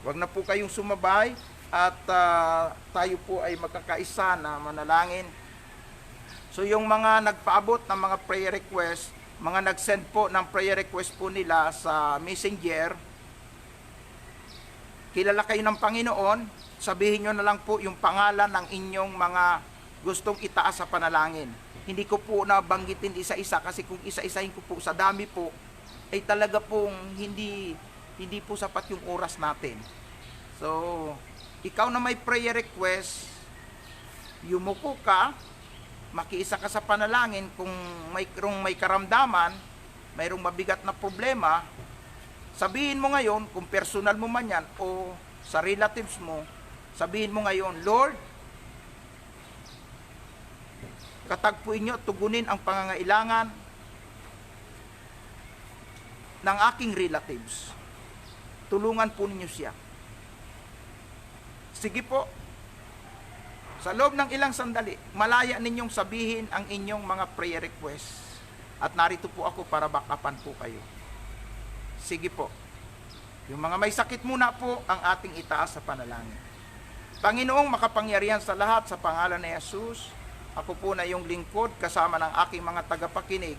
Huwag na po kayong sumabay at tayo po ay magkakaisa na manalangin. So yung mga nagpaabot ng mga prayer request, mga nag-send po ng prayer request po nila sa Messenger, kilala kayo ng Panginoon, sabihin nyo na lang po yung pangalan ng inyong mga gustong itaas sa panalangin. Hindi ko po nabanggitin isa-isa kasi kung isa-isahin ko po sa dami po, ay talaga pong hindi po sapat yung oras natin. So, ikaw na may prayer request, yumuko ka, makiisa ka sa panalangin. Kung may karamdaman, mayroong mabigat na problema, sabihin mo ngayon, kung personal mo man yan o sa relatives mo, sabihin mo ngayon, Lord, katagpuin nyo, tugunin ang pangangailangan ng aking relatives. Tulungan po ninyo siya. Sige po, sa loob ng ilang sandali, malaya ninyong sabihin ang inyong mga prayer requests. At narito po ako para backupan po kayo. Sige po. Yung mga may sakit muna po ang ating itaas sa panalangin. Panginoong makapangyarihan sa lahat, sa pangalan ni Jesus, ako po na yung lingkod kasama ng aking mga tagapakinig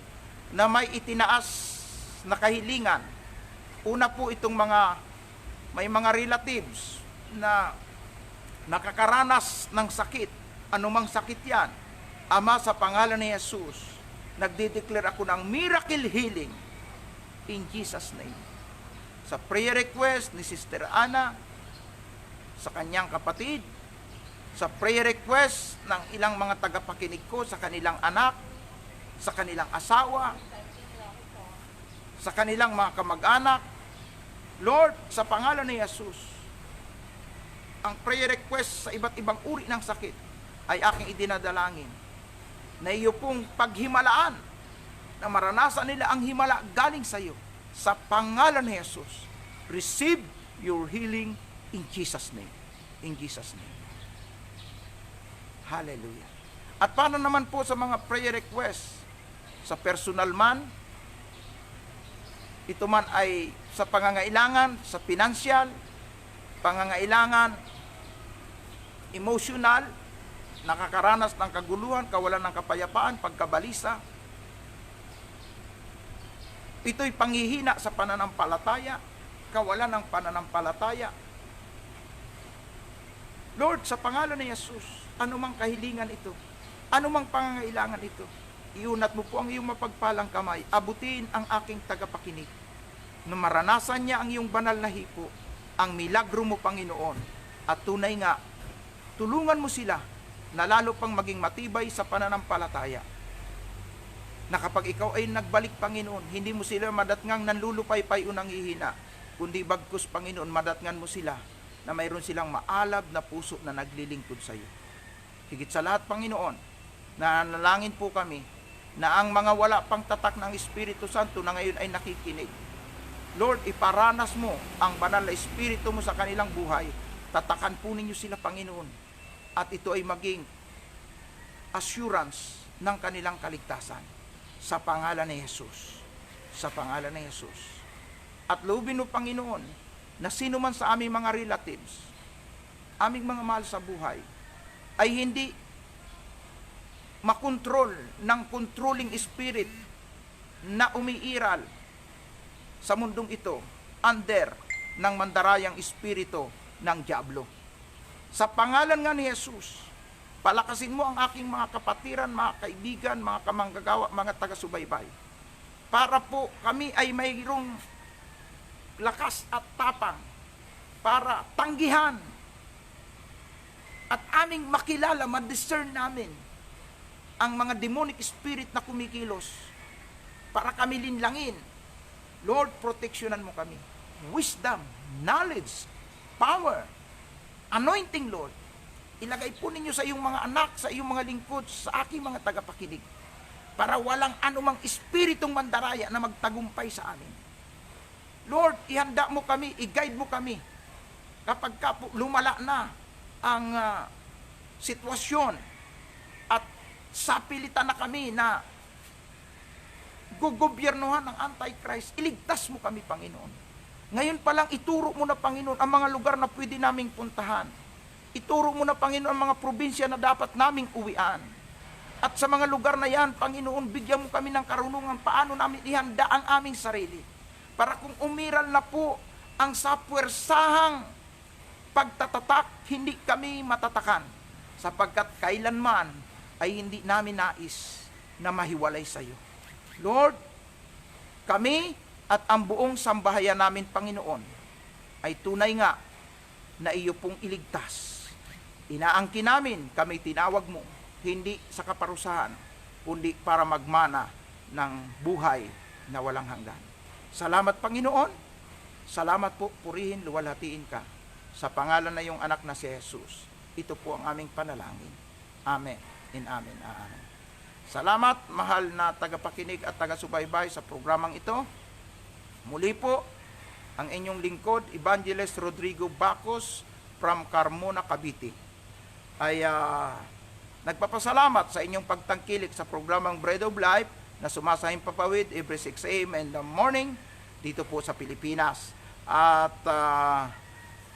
na may itinaas na kahilingan. Una po itong may mga relatives na nakakaranas ng sakit, anumang sakit yan. Ama, sa pangalan ni Jesus, nagdideclare ako ng miracle healing in Jesus' name. Sa prayer request ni Sister Ana, sa kanyang kapatid, sa prayer request ng ilang mga tagapakinig ko, sa kanilang anak, sa kanilang asawa, sa kanilang mga kamag-anak. Lord, sa pangalan ni Jesus, ang prayer request sa iba't ibang uri ng sakit ay aking idinadalangin na iyo pong paghimalaan, na maranasan nila ang himala galing sa iyo. Sa pangalan ni Jesus, receive your healing in Jesus' name. In Jesus' name. Hallelujah. At paano naman po sa mga prayer requests? Sa personal man, ito man ay sa pangangailangan, sa financial, pangangailangan, emotional, nakakaranas ng kaguluhan, kawalan ng kapayapaan, pagkabalisa. Ito'y panghihina sa pananampalataya, kawalan ng pananampalataya. Lord, sa pangalan ni Jesus, anumang kahilingan ito, anumang pangangailangan ito, iunat mo po ang iyong mapagpalang kamay, abutin ang aking tagapakinig, na maranasan niya ang iyong banal na hipo, ang milagro mo, Panginoon, at tunay nga, tulungan mo sila na lalo pang maging matibay sa pananampalataya, na kapag ikaw ay nagbalik, Panginoon, hindi mo sila madatngang nanlulupaypay o nanghihina, kundi bagkus, Panginoon, madatngan mo sila na mayroon silang maalab na puso na naglilingkod sa iyo. Higit sa lahat, Panginoon, nanalangin po kami na ang mga wala pang tatak ng Espiritu Santo na ngayon ay nakikinig, Lord, iparanas mo ang banal na Espiritu mo sa kanilang buhay. Tatakan po ninyo sila, Panginoon, at ito ay maging assurance ng kanilang kaligtasan sa pangalan ni Jesus. Sa pangalan ni Jesus. At loobin mo, Panginoon, na sino man sa aming mga relatives, aming mga mahal sa buhay, ay hindi makontrol ng controlling spirit na umiiral sa mundong ito under ng mandarayang espiritu ng diablo. Sa pangalan nga ni Jesus, palakasin mo ang aking mga kapatiran, mga kaibigan, mga kamanggagawa, mga taga-subaybay, para po kami ay mayroong lakas at tapang para tanggihan at aming makilala, ma-discern namin ang mga demonic spirit na kumikilos para kami linlangin. Lord, proteksyonan mo kami. Wisdom, knowledge, power, anointing, Lord. Ilagay po ninyo sa iyong mga anak, sa iyong mga lingkod, sa aking mga tagapakinig, para walang anumang espiritong mandaraya na magtagumpay sa amin. Lord, ihanda mo kami, i-guide mo kami kapag lumala na ang sitwasyon at sapilitan na kami na gugobyernohan ng Antichrist. Iligtas mo kami, Panginoon. Ngayon pa lang, ituro mo na, Panginoon, ang mga lugar na pwede naming puntahan. Ituro mo na, Panginoon, ang mga probinsya na dapat naming uwian. At sa mga lugar na yan, Panginoon, bigyan mo kami ng karunungan paano namin ihanda ang aming sarili. Para kung umiral na po ang sapwersahang pagtatatak, hindi kami matatakan. Sapagkat kailanman ay hindi namin nais na mahiwalay sa iyo. Lord, kami at ang buong sambahayan namin, Panginoon, ay tunay nga na iyo pong iligtas. Inaangkin namin, kami tinawag mo, hindi sa kaparusahan, kundi para magmana ng buhay na walang hanggan. Salamat, Panginoon. Salamat po, purihin, luwalhatiin ka. Sa pangalan na iyong anak na si Jesus. Ito po ang aming panalangin. Amen. In amen. Amen. Salamat, mahal na tagapakinig at taga-subaybay sa programang ito. Muli po, ang inyong lingkod, Evangelist Rodrigo Bacos from Carmona, Cavite, ay nagpapasalamat sa inyong pagtangkilik sa programang Bread of Life na sumasahing papawid every 6 a.m. in the morning dito po sa Pilipinas. At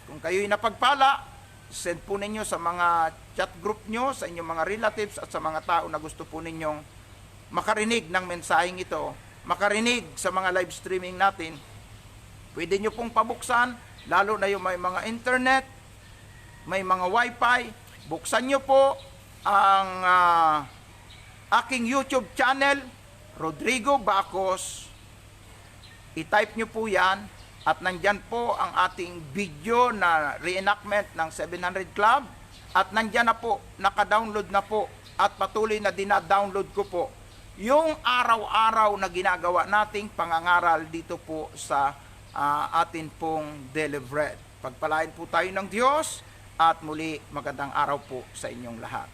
kung kayo'y napagpala, send po ninyo sa mga chat group nyo, sa inyong mga relatives at sa mga tao na gusto po ninyong makarinig ng mensaheng ito, makarinig sa mga live streaming natin. Pwede nyo pong pabuksan, lalo na yung may mga internet, may mga wifi, buksan nyo po ang aking YouTube channel, Rodrigo Bacos. I-type nyo po yan. At nandyan po ang ating video na reenactment ng 700 Club. At nandyan na po, naka-download na po at patuloy na dina-download ko po yung araw-araw na ginagawa nating pangangaral dito po sa atin pong Daily Bread. Pagpalain po tayo ng Diyos at muli magandang araw po sa inyong lahat.